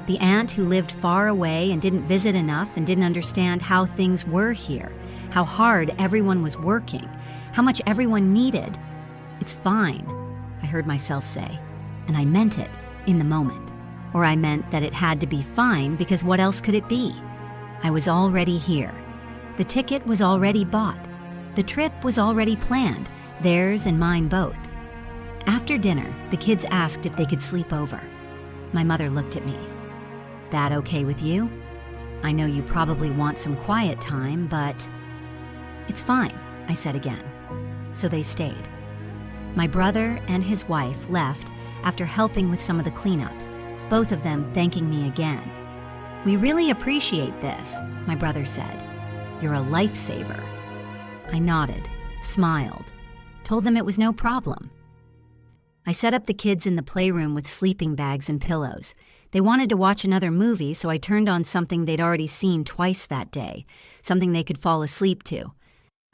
the aunt who lived far away and didn't visit enough and didn't understand how things were here, how hard everyone was working, how much everyone needed. "It's fine," I heard myself say, and I meant it in the moment. Or I meant that it had to be fine because what else could it be? I was already here. The ticket was already bought. The trip was already planned, theirs and mine both. After dinner, the kids asked if they could sleep over. My mother looked at me. "That okay with you? I know you probably want some quiet time, but..." "It's fine," I said again. So they stayed. My brother and his wife left after helping with some of the cleanup, both of them thanking me again. "We really appreciate this," my brother said. "You're a lifesaver." I nodded, smiled, told them it was no problem. I set up the kids in the playroom with sleeping bags and pillows. They wanted to watch another movie, so I turned on something they'd already seen twice that day, something they could fall asleep to.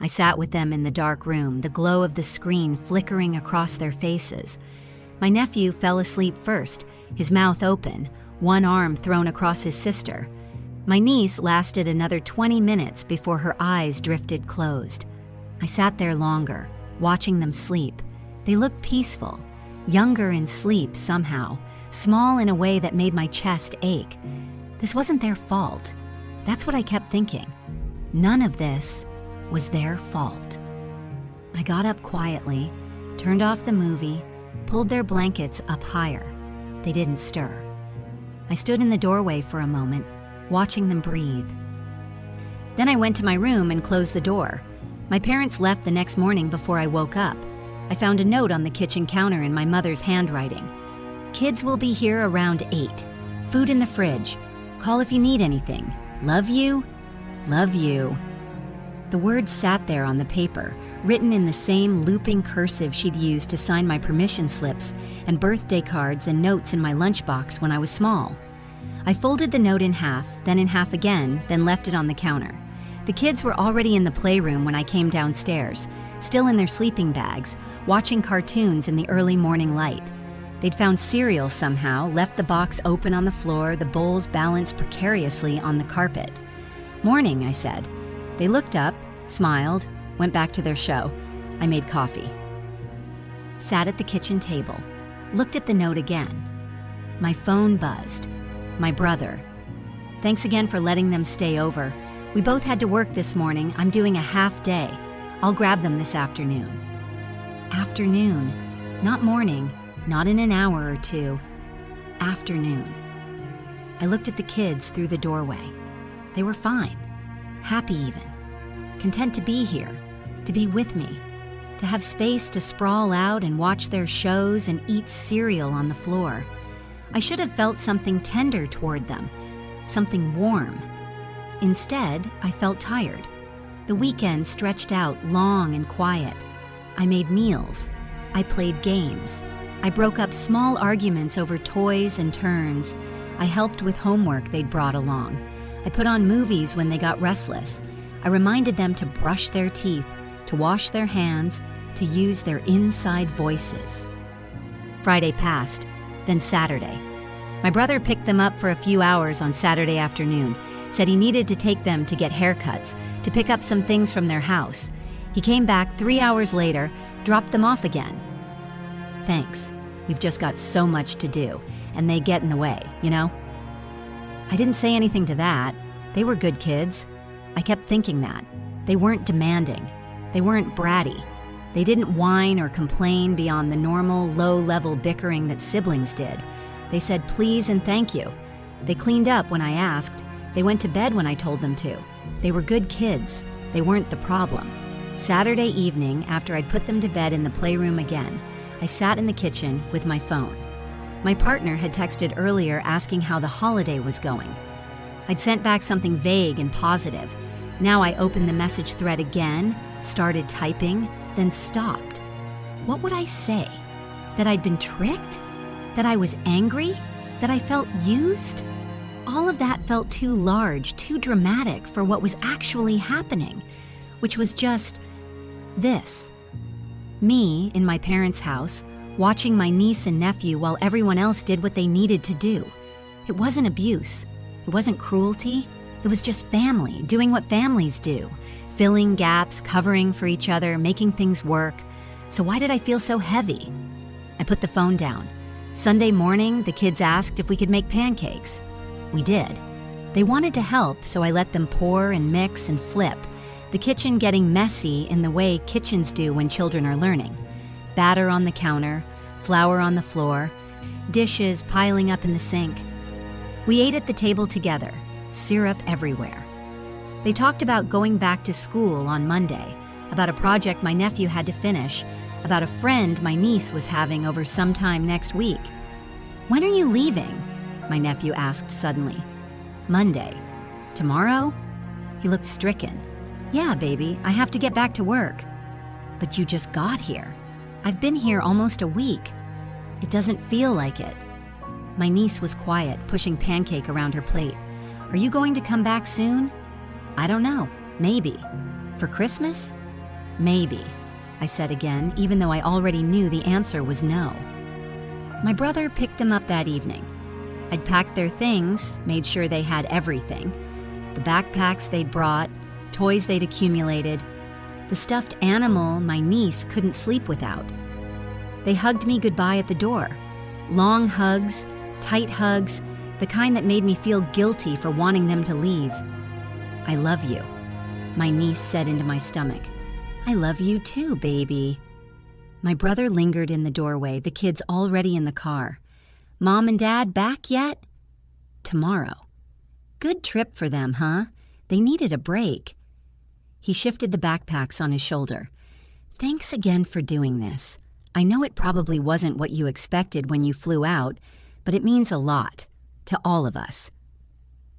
I sat with them in the dark room, the glow of the screen flickering across their faces. My nephew fell asleep first, his mouth open, one arm thrown across his sister. My niece lasted another 20 minutes before her eyes drifted closed. I sat there longer, watching them sleep. They looked peaceful, younger in sleep somehow, small in a way that made my chest ache. This wasn't their fault. That's what I kept thinking. None of this was their fault. I got up quietly, turned off the movie, pulled their blankets up higher. They didn't stir. I stood in the doorway for a moment, watching them breathe. Then I went to my room and closed the door. My parents left the next morning before I woke up. I found a note on the kitchen counter in my mother's handwriting. "Kids will be here around 8. Food in the fridge. Call if you need anything. Love you. Love you." The words sat there on the paper, written in the same looping cursive she'd used to sign my permission slips and birthday cards and notes in my lunchbox when I was small. I folded the note in half, then in half again, then left it on the counter. The kids were already in the playroom when I came downstairs, still in their sleeping bags, watching cartoons in the early morning light. They'd found cereal somehow, left the box open on the floor, the bowls balanced precariously on the carpet. "Morning," I said. They looked up, smiled, went back to their show. I made coffee. Sat at the kitchen table, looked at the note again. My phone buzzed. My brother. "Thanks again for letting them stay over. We both had to work this morning. I'm doing a half day. I'll grab them this afternoon." Afternoon, not morning, not in an hour or two. Afternoon. I looked at the kids through the doorway. They were fine, happy even, content to be here, to be with me, to have space to sprawl out and watch their shows and eat cereal on the floor. I should have felt something tender toward them, something warm. Instead, I felt tired. The weekend stretched out long and quiet. I made meals. I played games. I broke up small arguments over toys and turns. I helped with homework they'd brought along. I put on movies when they got restless. I reminded them to brush their teeth, to wash their hands, to use their inside voices. Friday passed, then Saturday. My brother picked them up for a few hours on Saturday afternoon, said he needed to take them to get haircuts, to pick up some things from their house. He came back 3 hours later, dropped them off again. Thanks. We've just got so much to do, and they get in the way, you know? I didn't say anything to that. They were good kids. I kept thinking that. They weren't demanding. They weren't bratty. They didn't whine or complain beyond the normal, low-level bickering that siblings did. They said please and thank you. They cleaned up when I asked. They went to bed when I told them to. They were good kids. They weren't the problem. Saturday evening, after I'd put them to bed in the playroom again, I sat in the kitchen with my phone. My partner had texted earlier asking how the holiday was going. I'd sent back something vague and positive. Now I opened the message thread again, started typing, then stopped. What would I say? That I'd been tricked? That I was angry? That I felt used? All of that felt too large, too dramatic for what was actually happening, which was just this. Me in my parents' house, watching my niece and nephew while everyone else did what they needed to do. It wasn't abuse. It wasn't cruelty. It was just family, doing what families do, filling gaps, covering for each other, making things work. So why did I feel so heavy? I put the phone down. Sunday morning, the kids asked if we could make pancakes. We did. They wanted to help, so I let them pour and mix and flip, the kitchen getting messy in the way kitchens do when children are learning. Batter on the counter, flour on the floor, dishes piling up in the sink. We ate at the table together, syrup everywhere. They talked about going back to school on Monday, about a project my nephew had to finish, about a friend my niece was having over sometime next week. "When are you leaving?" my nephew asked suddenly. "Monday." "Tomorrow?" He looked stricken. "Yeah, baby, I have to get back to work." "But you just got here. I've been here almost a week." "It doesn't feel like it." My niece was quiet, pushing pancake around her plate. "Are you going to come back soon?" "I don't know. Maybe." "For Christmas?" "Maybe," I said again, even though I already knew the answer was no. My brother picked them up that evening. I'd packed their things, made sure they had everything. The backpacks they'd brought, toys they'd accumulated, the stuffed animal my niece couldn't sleep without. They hugged me goodbye at the door. Long hugs, tight hugs, the kind that made me feel guilty for wanting them to leave. "I love you," my niece said into my stomach. "I love you too, baby." My brother lingered in the doorway, the kids already in the car. "Mom and Dad back yet?" "Tomorrow." Good trip for them, huh? They needed a break. He shifted the backpacks on his shoulder. "Thanks again for doing this. I know it probably wasn't what you expected when you flew out, but it means a lot, to all of us."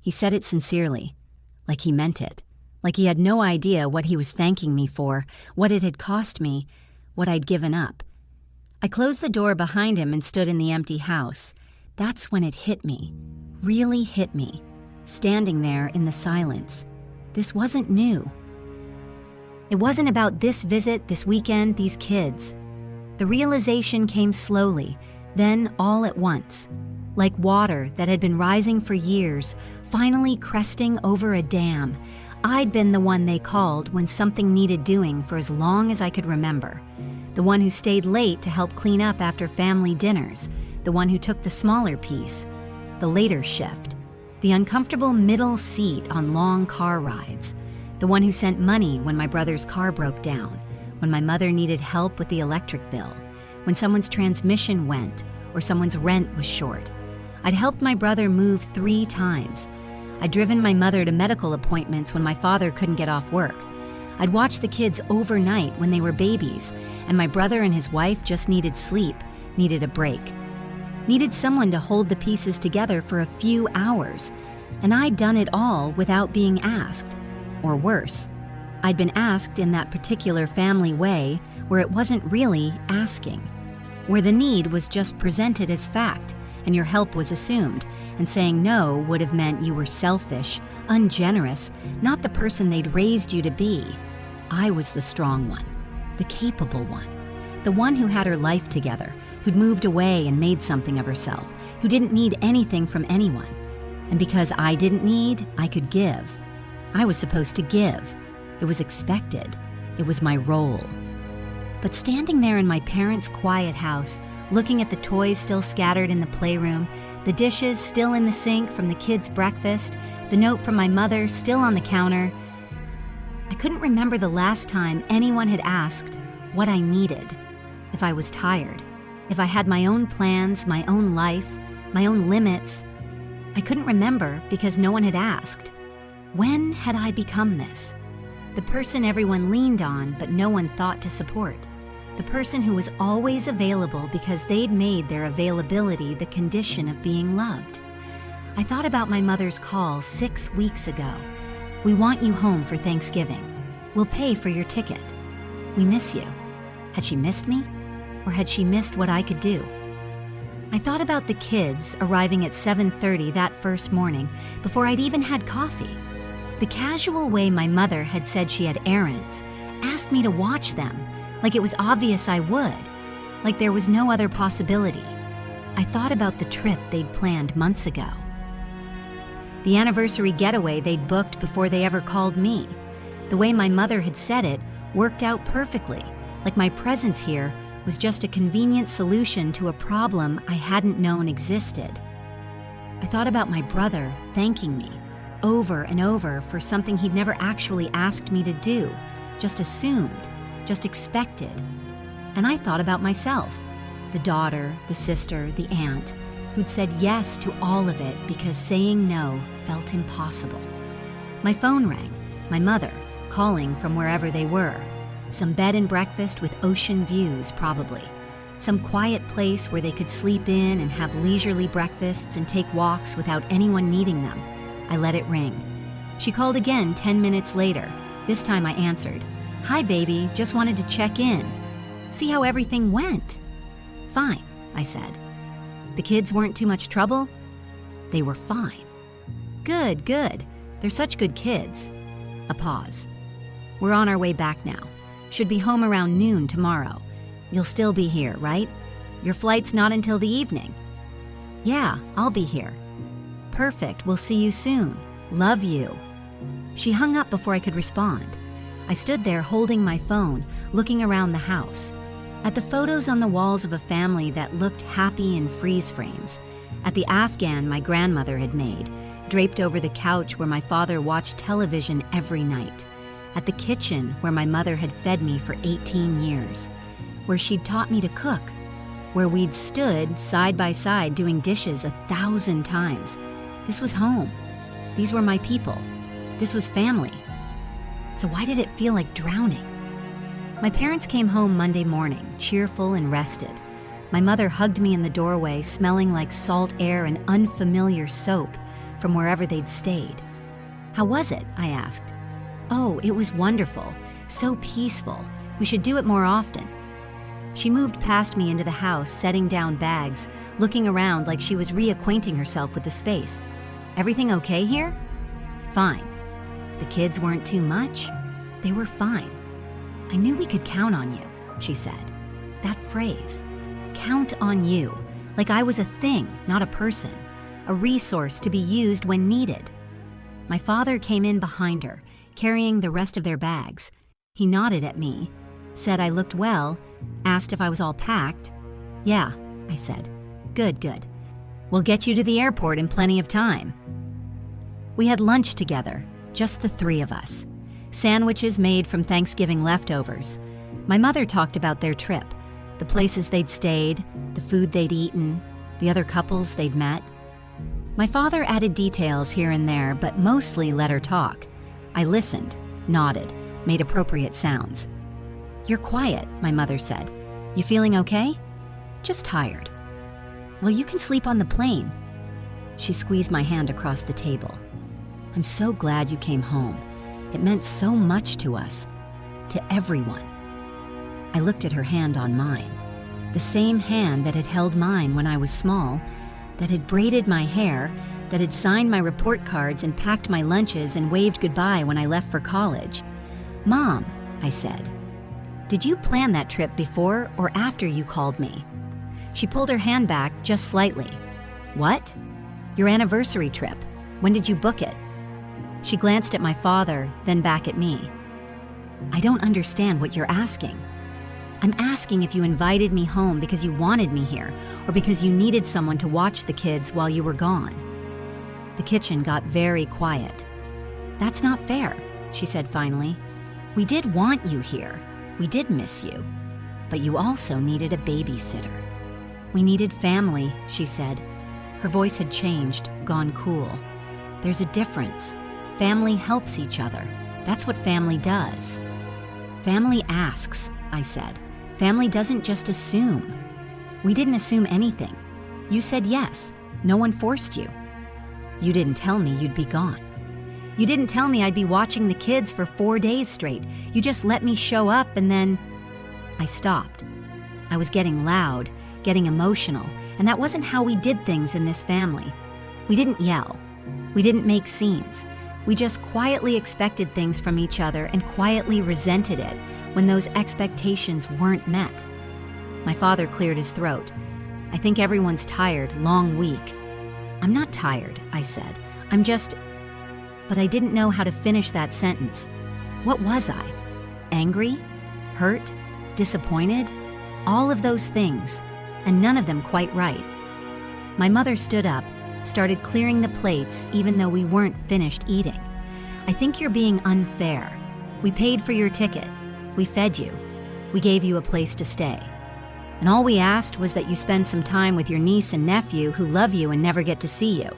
He said it sincerely, like he meant it, like he had no idea what he was thanking me for, what it had cost me, what I'd given up. I closed the door behind him and stood in the empty house. That's when it hit me, really hit me, standing there in the silence. This wasn't new. It wasn't about this visit, this weekend, these kids. The realization came slowly, then all at once, like water that had been rising for years, finally cresting over a dam. I'd been the one they called when something needed doing for as long as I could remember. The one who stayed late to help clean up after family dinners. The one who took the smaller piece, the later shift. The uncomfortable middle seat on long car rides. The one who sent money when my brother's car broke down, when my mother needed help with the electric bill, when someone's transmission went or someone's rent was short. I'd helped my brother move 3 times. I'd driven my mother to medical appointments when my father couldn't get off work. I'd watched the kids overnight when they were babies, and my brother and his wife just needed sleep, needed a break. Needed someone to hold the pieces together for a few hours, and I'd done it all without being asked. Or worse, I'd been asked in that particular family way where it wasn't really asking, where the need was just presented as fact and your help was assumed, and saying no would have meant you were selfish, ungenerous, not the person they'd raised you to be. I was the strong one, the capable one, the one who had her life together, who'd moved away and made something of herself, who didn't need anything from anyone. And because I didn't need, I could give. I was supposed to give. It was expected. It was my role. But standing there in my parents' quiet house, looking at the toys still scattered in the playroom, the dishes still in the sink from the kids' breakfast, the note from my mother still on the counter, I couldn't remember the last time anyone had asked what I needed, if I was tired, if I had my own plans, my own life, my own limits. I couldn't remember because no one had asked. When had I become this? The person everyone leaned on but no one thought to support. The person who was always available because they'd made their availability the condition of being loved. I thought about my mother's call 6 weeks ago. "We want you home for Thanksgiving. We'll pay for your ticket. We miss you." Had she missed me? Or had she missed what I could do? I thought about the kids arriving at 7:30 that first morning before I'd even had coffee. The casual way my mother had said she had errands, asked me to watch them, like it was obvious I would, like there was no other possibility. I thought about the trip they'd planned months ago. The anniversary getaway they'd booked before they ever called me. The way my mother had said it worked out perfectly, like my presence here was just a convenient solution to a problem I hadn't known existed. I thought about my brother thanking me over and over for something he'd never actually asked me to do, just assumed, just expected. And I thought about myself, the daughter, the sister, the aunt, who'd said yes to all of it because saying no felt impossible. My phone rang, my mother, calling from wherever they were. Some bed and breakfast with ocean views, probably. Some quiet place where they could sleep in and have leisurely breakfasts and take walks without anyone needing them. I let it ring. She called again 10 minutes later. This time I answered. "Hi, baby, just wanted to check in. See how everything went." "Fine," I said. "The kids weren't too much trouble?" "They were fine." "Good, good. They're such good kids." A pause. "We're on our way back now. Should be home around noon tomorrow. You'll still be here, right? Your flight's not until the evening." "Yeah, I'll be here." "Perfect, we'll see you soon. Love you." She hung up before I could respond. I stood there holding my phone, looking around the house. At the photos on the walls of a family that looked happy in freeze frames. At the Afghan my grandmother had made, draped over the couch where my father watched television every night. At the kitchen where my mother had fed me for 18 years. Where she'd taught me to cook. Where we'd stood side by side doing dishes 1,000 times. This was home. These were my people. This was family. So why did it feel like drowning? My parents came home Monday morning, cheerful and rested. My mother hugged me in the doorway, smelling like salt air and unfamiliar soap from wherever they'd stayed. "How was it?" I asked. "Oh, it was wonderful. So peaceful. We should do it more often." She moved past me into the house, setting down bags, looking around like she was reacquainting herself with the space. "Everything okay here?" "Fine." "The kids weren't too much?" "They were fine." "I knew we could count on you," she said. That phrase, count on you, like I was a thing, not a person, a resource to be used when needed. My father came in behind her, carrying the rest of their bags. He nodded at me, said I looked well, asked if I was all packed. "Yeah," I said. Good, good. We'll get you to the airport in plenty of time." We had lunch together, just the three of us. Sandwiches made from Thanksgiving leftovers. My mother talked about their trip, the places they'd stayed, the food they'd eaten, the other couples they'd met. My father added details here and there, but mostly let her talk. I listened, nodded, made appropriate sounds. "You're quiet," my mother said. "You feeling okay?" "Just tired." "Well, you can sleep on the plane." She squeezed my hand across the table. "I'm so glad you came home. It meant so much to us, to everyone." I looked at her hand on mine, the same hand that had held mine when I was small, that had braided my hair, that had signed my report cards and packed my lunches and waved goodbye when I left for college. "Mom," I said. Did you plan that trip before or after you called me? She pulled her hand back just slightly. What? Your anniversary trip. When did you book it? She glanced at my father, then back at me. I don't understand what you're asking. I'm asking if you invited me home because you wanted me here or because you needed someone to watch the kids while you were gone. The kitchen got very quiet. That's not fair, she said finally. We did want you here. We did miss you. But you also needed a babysitter. We needed family, she said. Her voice had changed, gone cool. There's a difference. Family helps each other. That's what family does. Family asks, I said. Family doesn't just assume. We didn't assume anything. You said yes. No one forced you. You didn't tell me you'd be gone. You didn't tell me I'd be watching the kids for 4 days straight. You just let me show up and then... I stopped. I was getting loud, getting emotional, and that wasn't how we did things in this family. We didn't yell. We didn't make scenes. We just quietly expected things from each other and quietly resented it when those expectations weren't met. My father cleared his throat. I think everyone's tired, long week. I'm not tired, I said. I'm just... But I didn't know how to finish that sentence. What was I? Angry? Hurt? Disappointed? All of those things, and none of them quite right. My mother stood up, started clearing the plates even though we weren't finished eating. I think you're being unfair. We paid for your ticket. We fed you. We gave you a place to stay. And all we asked was that you spend some time with your niece and nephew who love you and never get to see you.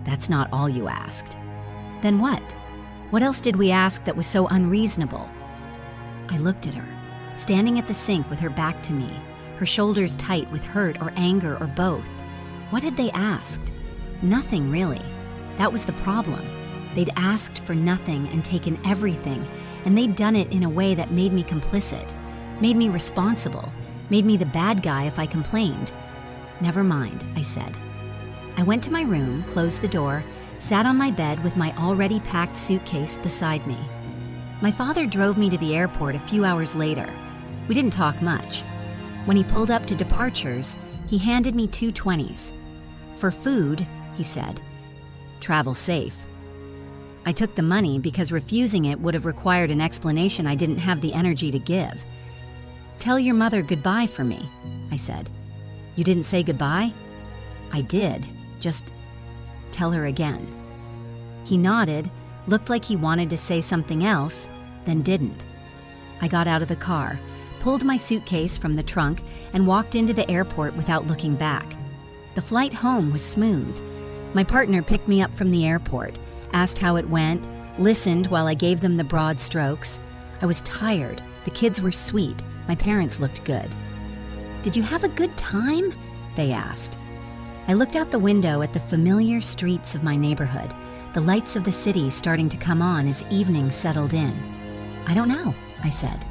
That's not all you asked. Then what? What else did we ask that was so unreasonable? I looked at her, standing at the sink with her back to me, her shoulders tight with hurt or anger or both. What had they asked? Nothing, really. That was the problem. They'd asked for nothing and taken everything, and they'd done it in a way that made me complicit, made me responsible, made me the bad guy if I complained. Never mind, I said. I went to my room, closed the door, sat on my bed with my already packed suitcase beside me. My father drove me to the airport a few hours later. We didn't talk much. When he pulled up to departures, he handed me 2 20s. For food, he said, travel safe. I took the money because refusing it would have required an explanation I didn't have the energy to give. Tell your mother goodbye for me, I said. You didn't say goodbye? I did, just tell her again. He nodded, looked like he wanted to say something else, then didn't. I got out of the car, pulled my suitcase from the trunk, and walked into the airport without looking back. The flight home was smooth. My partner picked me up from the airport, asked how it went, listened while I gave them the broad strokes. I was tired. The kids were sweet. My parents looked good. Did you have a good time? They asked. I looked out the window at the familiar streets of my neighborhood, the lights of the city starting to come on as evening settled in. I don't know, I said.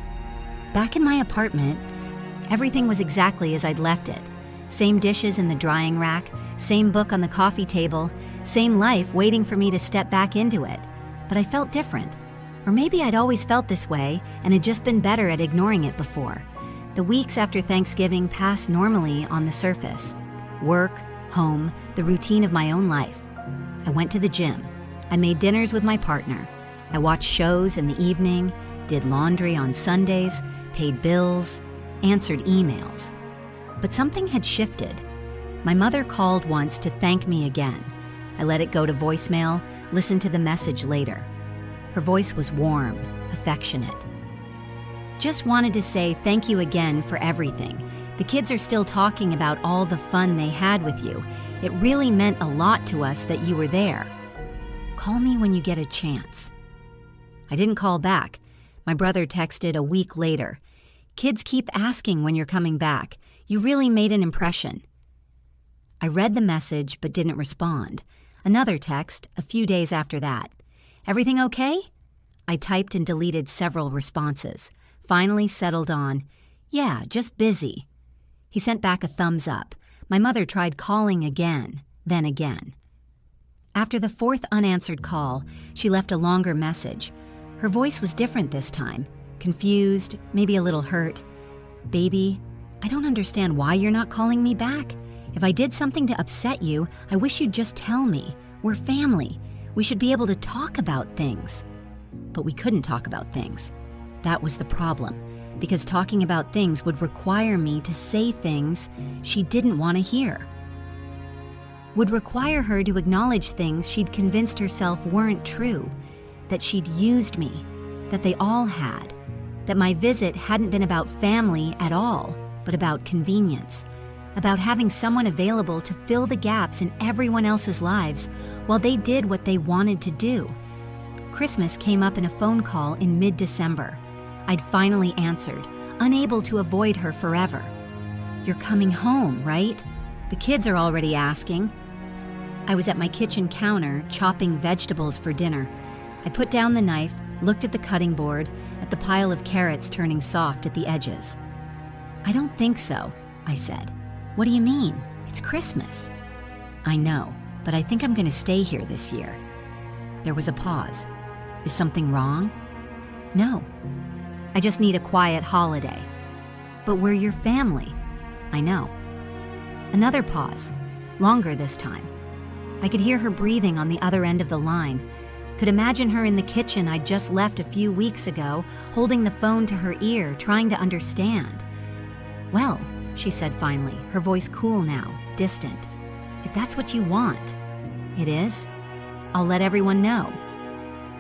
Back in my apartment, everything was exactly as I'd left it. Same dishes in the drying rack, same book on the coffee table, same life waiting for me to step back into it. But I felt different. Or maybe I'd always felt this way and had just been better at ignoring it before. The weeks after Thanksgiving passed normally on the surface. Work, home, the routine of my own life. I went to the gym. I made dinners with my partner. I watched shows in the evening, did laundry on Sundays, paid bills, answered emails. But something had shifted. My mother called once to thank me again. I let it go to voicemail, listened to the message later. Her voice was warm, affectionate. Just wanted to say thank you again for everything. The kids are still talking about all the fun they had with you. It really meant a lot to us that you were there. Call me when you get a chance. I didn't call back. My brother texted a week later. Kids keep asking when you're coming back. You really made an impression. I read the message but didn't respond. Another text a few days after that. Everything okay? I typed and deleted several responses. Finally settled on, yeah, just busy. He sent back a thumbs up. My mother tried calling again, then again. After the 4th unanswered call, she left a longer message. Her voice was different this time, confused, maybe a little hurt. Baby, I don't understand why you're not calling me back. If I did something to upset you, I wish you'd just tell me. We're family. We should be able to talk about things. But we couldn't talk about things. That was the problem, because talking about things would require me to say things she didn't want to hear. Would require her to acknowledge things she'd convinced herself weren't true, that she'd used me, that they all had, that my visit hadn't been about family at all, but about convenience, about having someone available to fill the gaps in everyone else's lives while they did what they wanted to do. Christmas came up in a phone call in mid-December. I'd finally answered, unable to avoid her forever. "You're coming home, right? The kids are already asking." I was at my kitchen counter chopping vegetables for dinner. I put down the knife, looked at the cutting board, at the pile of carrots turning soft at the edges. "I don't think so," I said. "What do you mean? It's Christmas." "I know, but I think I'm going to stay here this year." There was a pause. "Is something wrong?" "No. I just need a quiet holiday." "But we're your family." "I know." Another pause, longer this time. I could hear her breathing on the other end of the line. Could imagine her in the kitchen I'd just left a few weeks ago, holding the phone to her ear, trying to understand. "Well," she said finally, her voice cool now, distant. "If that's what you want." "It is? I'll let everyone know."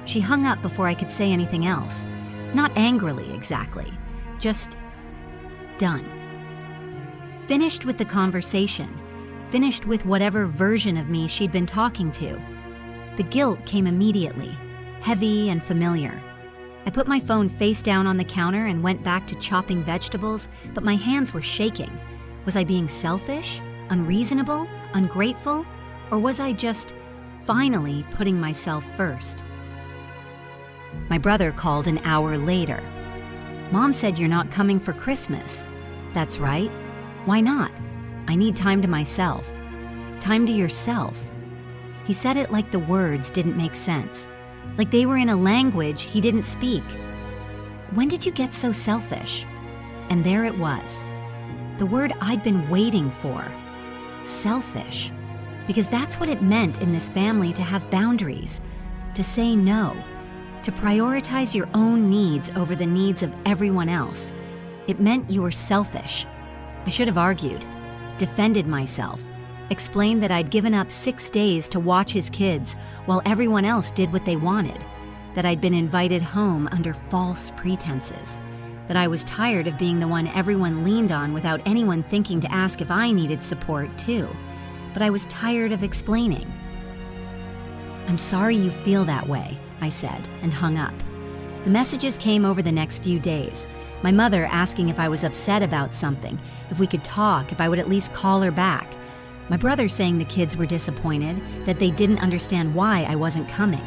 She hung up before I could say anything else. Not angrily, exactly. Just done. Finished with the conversation. Finished with whatever version of me she'd been talking to. The guilt came immediately, heavy and familiar. I put my phone face down on the counter and went back to chopping vegetables, but my hands were shaking. Was I being selfish, unreasonable, ungrateful, or was I just finally putting myself first? My brother called an hour later. "Mom said you're not coming for Christmas." "That's right. Why not?" "I need time to myself." "Time to yourself?" He said it like the words didn't make sense, like they were in a language he didn't speak. "When did you get so selfish?" And there it was, the word I'd been waiting for. Selfish. Because that's what it meant in this family to have boundaries, to say no, to prioritize your own needs over the needs of everyone else. It meant you were selfish. I should have argued, defended myself, explained that I'd given up 6 days to watch his kids while everyone else did what they wanted, that I'd been invited home under false pretenses, that I was tired of being the one everyone leaned on without anyone thinking to ask if I needed support too. But I was tired of explaining. "I'm sorry you feel that way," I said, and hung up. The messages came over the next few days. My mother asking if I was upset about something, if we could talk, if I would at least call her back. My brother saying the kids were disappointed, that they didn't understand why I wasn't coming.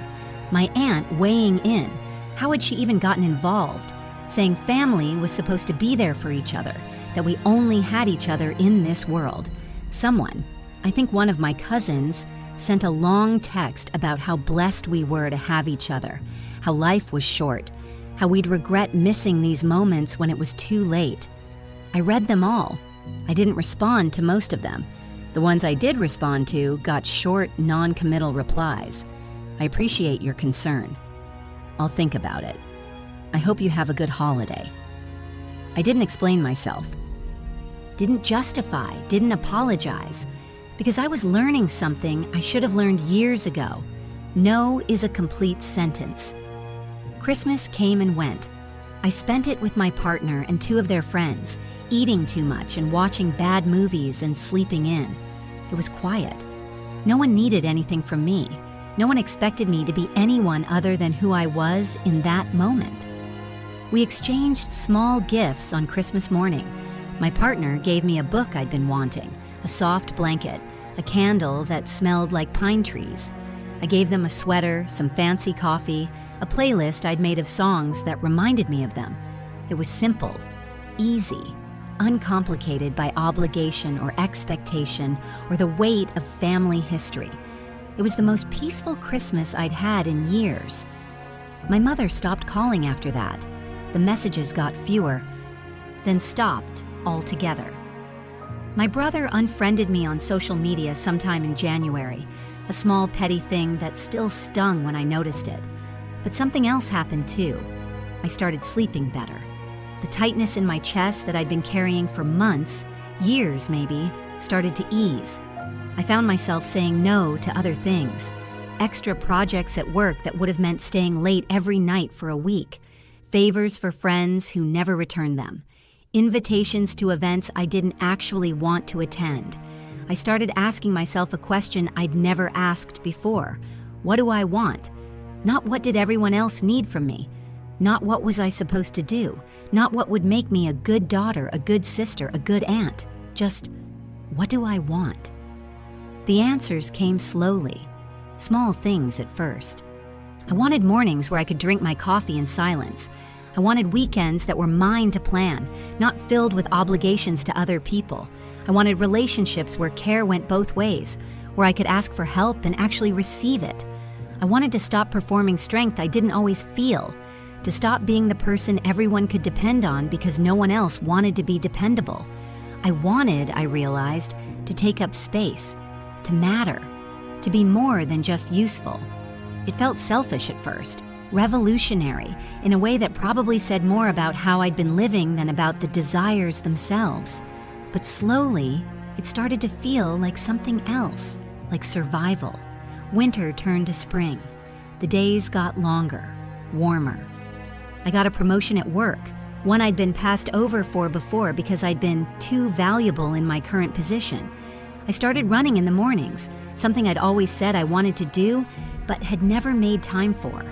My aunt weighing in. How had she even gotten involved? Saying family was supposed to be there for each other, that we only had each other in this world. Someone, I think one of my cousins, sent a long text about how blessed we were to have each other, how life was short, how we'd regret missing these moments when it was too late. I read them all. I didn't respond to most of them. The ones I did respond to got short, non-committal replies. "I appreciate your concern. I'll think about it. I hope you have a good holiday." I didn't explain myself. Didn't justify, didn't apologize. Because I was learning something I should have learned years ago. No is a complete sentence. Christmas came and went. I spent it with my partner and 2 of their friends, eating too much and watching bad movies and sleeping in. It was quiet. No one needed anything from me. No one expected me to be anyone other than who I was in that moment. We exchanged small gifts on Christmas morning. My partner gave me a book I'd been wanting, a soft blanket, a candle that smelled like pine trees. I gave them a sweater, some fancy coffee, a playlist I'd made of songs that reminded me of them. It was simple, easy, uncomplicated by obligation or expectation or the weight of family history. It was the most peaceful Christmas I'd had in years. My mother stopped calling after that. The messages got fewer, then stopped altogether. My brother unfriended me on social media sometime in January, a small petty thing that still stung when I noticed it. But something else happened too. I started sleeping better. The tightness in my chest that I'd been carrying for months, years maybe, started to ease. I found myself saying no to other things. Extra projects at work that would have meant staying late every night for a week. Favors for friends who never returned them. Invitations to events I didn't actually want to attend. I started asking myself a question I'd never asked before. What do I want? Not what did everyone else need from me. Not what was I supposed to do. Not what would make me a good daughter, a good sister, a good aunt. Just, what do I want? The answers came slowly. Small things at first. I wanted mornings where I could drink my coffee in silence. I wanted weekends that were mine to plan, not filled with obligations to other people. I wanted relationships where care went both ways, where I could ask for help and actually receive it. I wanted to stop performing strength I didn't always feel, to stop being the person everyone could depend on because no one else wanted to be dependable. I wanted, I realized, to take up space, to matter, to be more than just useful. It felt selfish at first, revolutionary, in a way that probably said more about how I'd been living than about the desires themselves. But slowly, it started to feel like something else, like survival. Winter turned to spring. The days got longer, warmer. I got a promotion at work, one I'd been passed over for before because I'd been too valuable in my current position. I started running in the mornings, something I'd always said I wanted to do, but had never made time for.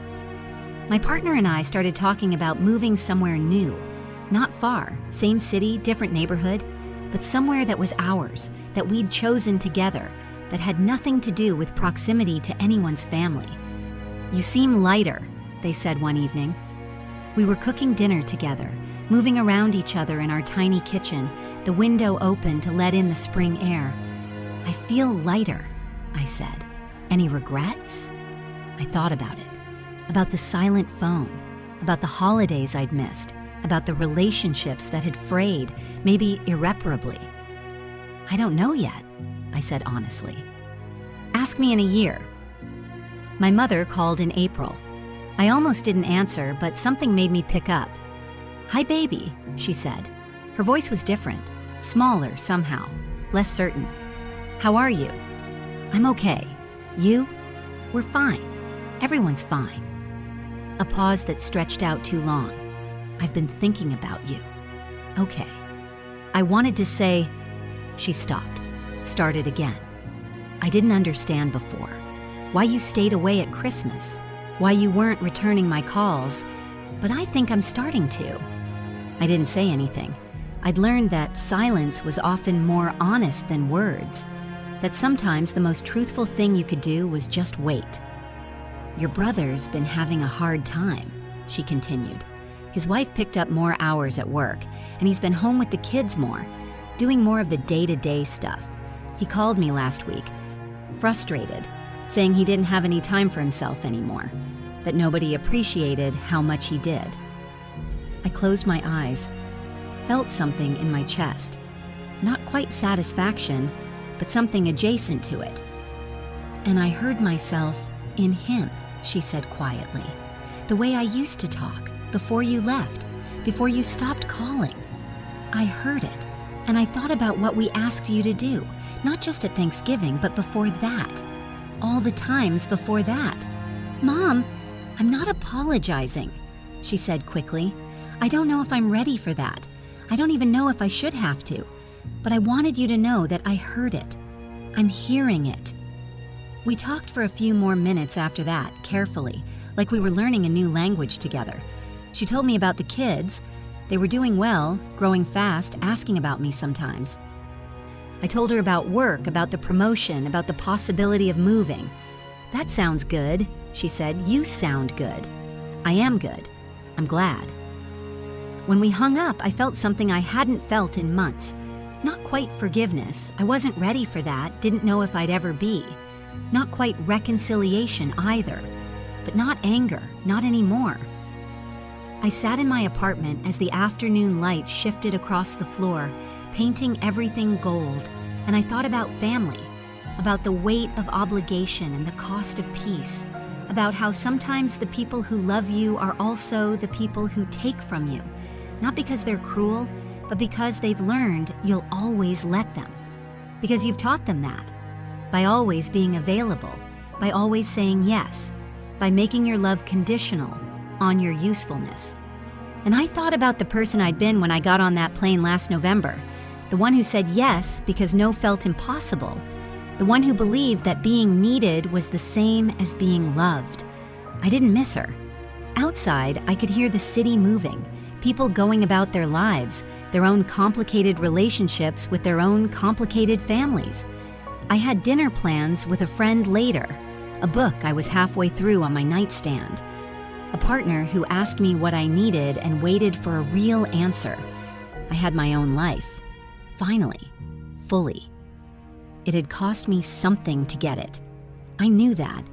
My partner and I started talking about moving somewhere new. Not far, same city, different neighborhood, but somewhere that was ours, that we'd chosen together, that had nothing to do with proximity to anyone's family. "You seem lighter," they said one evening. We were cooking dinner together, moving around each other in our tiny kitchen, the window open to let in the spring air. "I feel lighter," I said. "Any regrets?" I thought about the silent phone, about the holidays I'd missed, about the relationships that had frayed, maybe irreparably. "I don't know yet," I said honestly. "Ask me in a year." My mother called in April. I almost didn't answer, but something made me pick up. "Hi, baby," she said. Her voice was different, smaller somehow, less certain. "How are you?" "I'm okay. You?" "We're fine. Everyone's fine." A pause that stretched out too long. "I've been thinking about you." "Okay." I wanted to say, she stopped, started again. "I didn't understand before. Why you stayed away at Christmas. Why you weren't returning my calls. But I think I'm starting to." I didn't say anything. I'd learned that silence was often more honest than words. That sometimes the most truthful thing you could do was just wait. "Your brother's been having a hard time," she continued. "His wife picked up more hours at work, and he's been home with the kids more, doing more of the day-to-day stuff. He called me last week, frustrated, saying he didn't have any time for himself anymore, that nobody appreciated how much he did." I closed my eyes, felt something in my chest. Not quite satisfaction, but something adjacent to it. "And I heard myself in him," she said quietly. "The way I used to talk, before you left, before you stopped calling. I heard it, and I thought about what we asked you to do, not just at Thanksgiving, but before that. All the times before that. Mom, I'm not apologizing," she said quickly. "I don't know if I'm ready for that. I don't even know if I should have to. But I wanted you to know that I heard it. I'm hearing it." We talked for a few more minutes after that, carefully, like we were learning a new language together. She told me about the kids. They were doing well, growing fast, asking about me sometimes. I told her about work, about the promotion, about the possibility of moving. "That sounds good," she said. "You sound good." "I am good. I'm glad." When we hung up, I felt something I hadn't felt in months. Not quite forgiveness. I wasn't ready for that, didn't know if I'd ever be. Not quite reconciliation either. But not anger, not anymore. I sat in my apartment as the afternoon light shifted across the floor, painting everything gold, and I thought about family, about the weight of obligation and the cost of peace, about how sometimes the people who love you are also the people who take from you, not because they're cruel, but because they've learned you'll always let them. Because you've taught them that. By always being available, by always saying yes, by making your love conditional on your usefulness. And I thought about the person I'd been when I got on that plane last November, the one who said yes because no felt impossible, the one who believed that being needed was the same as being loved. I didn't miss her. Outside, I could hear the city moving, people going about their lives, their own complicated relationships with their own complicated families. I had dinner plans with a friend later, a book I was halfway through on my nightstand, a partner who asked me what I needed and waited for a real answer. I had my own life, finally, fully. It had cost me something to get it. I knew that.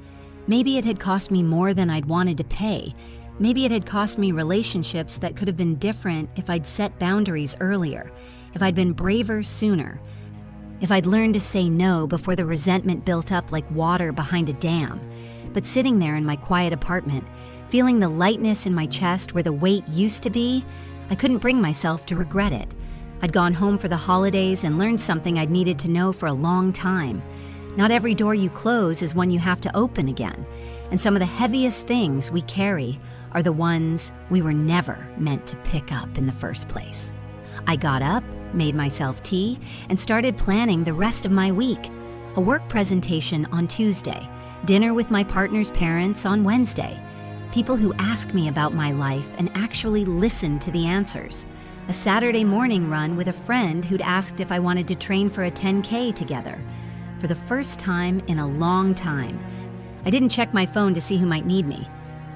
Maybe it had cost me more than I'd wanted to pay. Maybe it had cost me relationships that could have been different if I'd set boundaries earlier, if I'd been braver sooner, if I'd learned to say no before the resentment built up like water behind a dam. But sitting there in my quiet apartment, feeling the lightness in my chest where the weight used to be, I couldn't bring myself to regret it. I'd gone home for the holidays and learned something I'd needed to know for a long time. Not every door you close is one you have to open again, and some of the heaviest things we carry are the ones we were never meant to pick up in the first place. I got up, made myself tea, and started planning the rest of my week. A work presentation on Tuesday, dinner with my partner's parents on Wednesday, people who ask me about my life and actually listen to the answers, a Saturday morning run with a friend who'd asked if I wanted to train for a 10K together. For the first time in a long time, I didn't check my phone to see who might need me.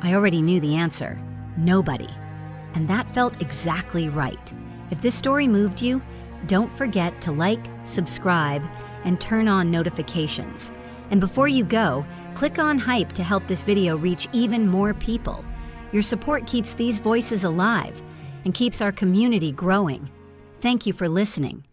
I already knew the answer: nobody. And that felt exactly right. If this story moved you, don't forget to like, subscribe, and turn on notifications. And before you go, click on hype to help this video reach even more people. Your support keeps these voices alive and keeps our community growing. Thank you for listening.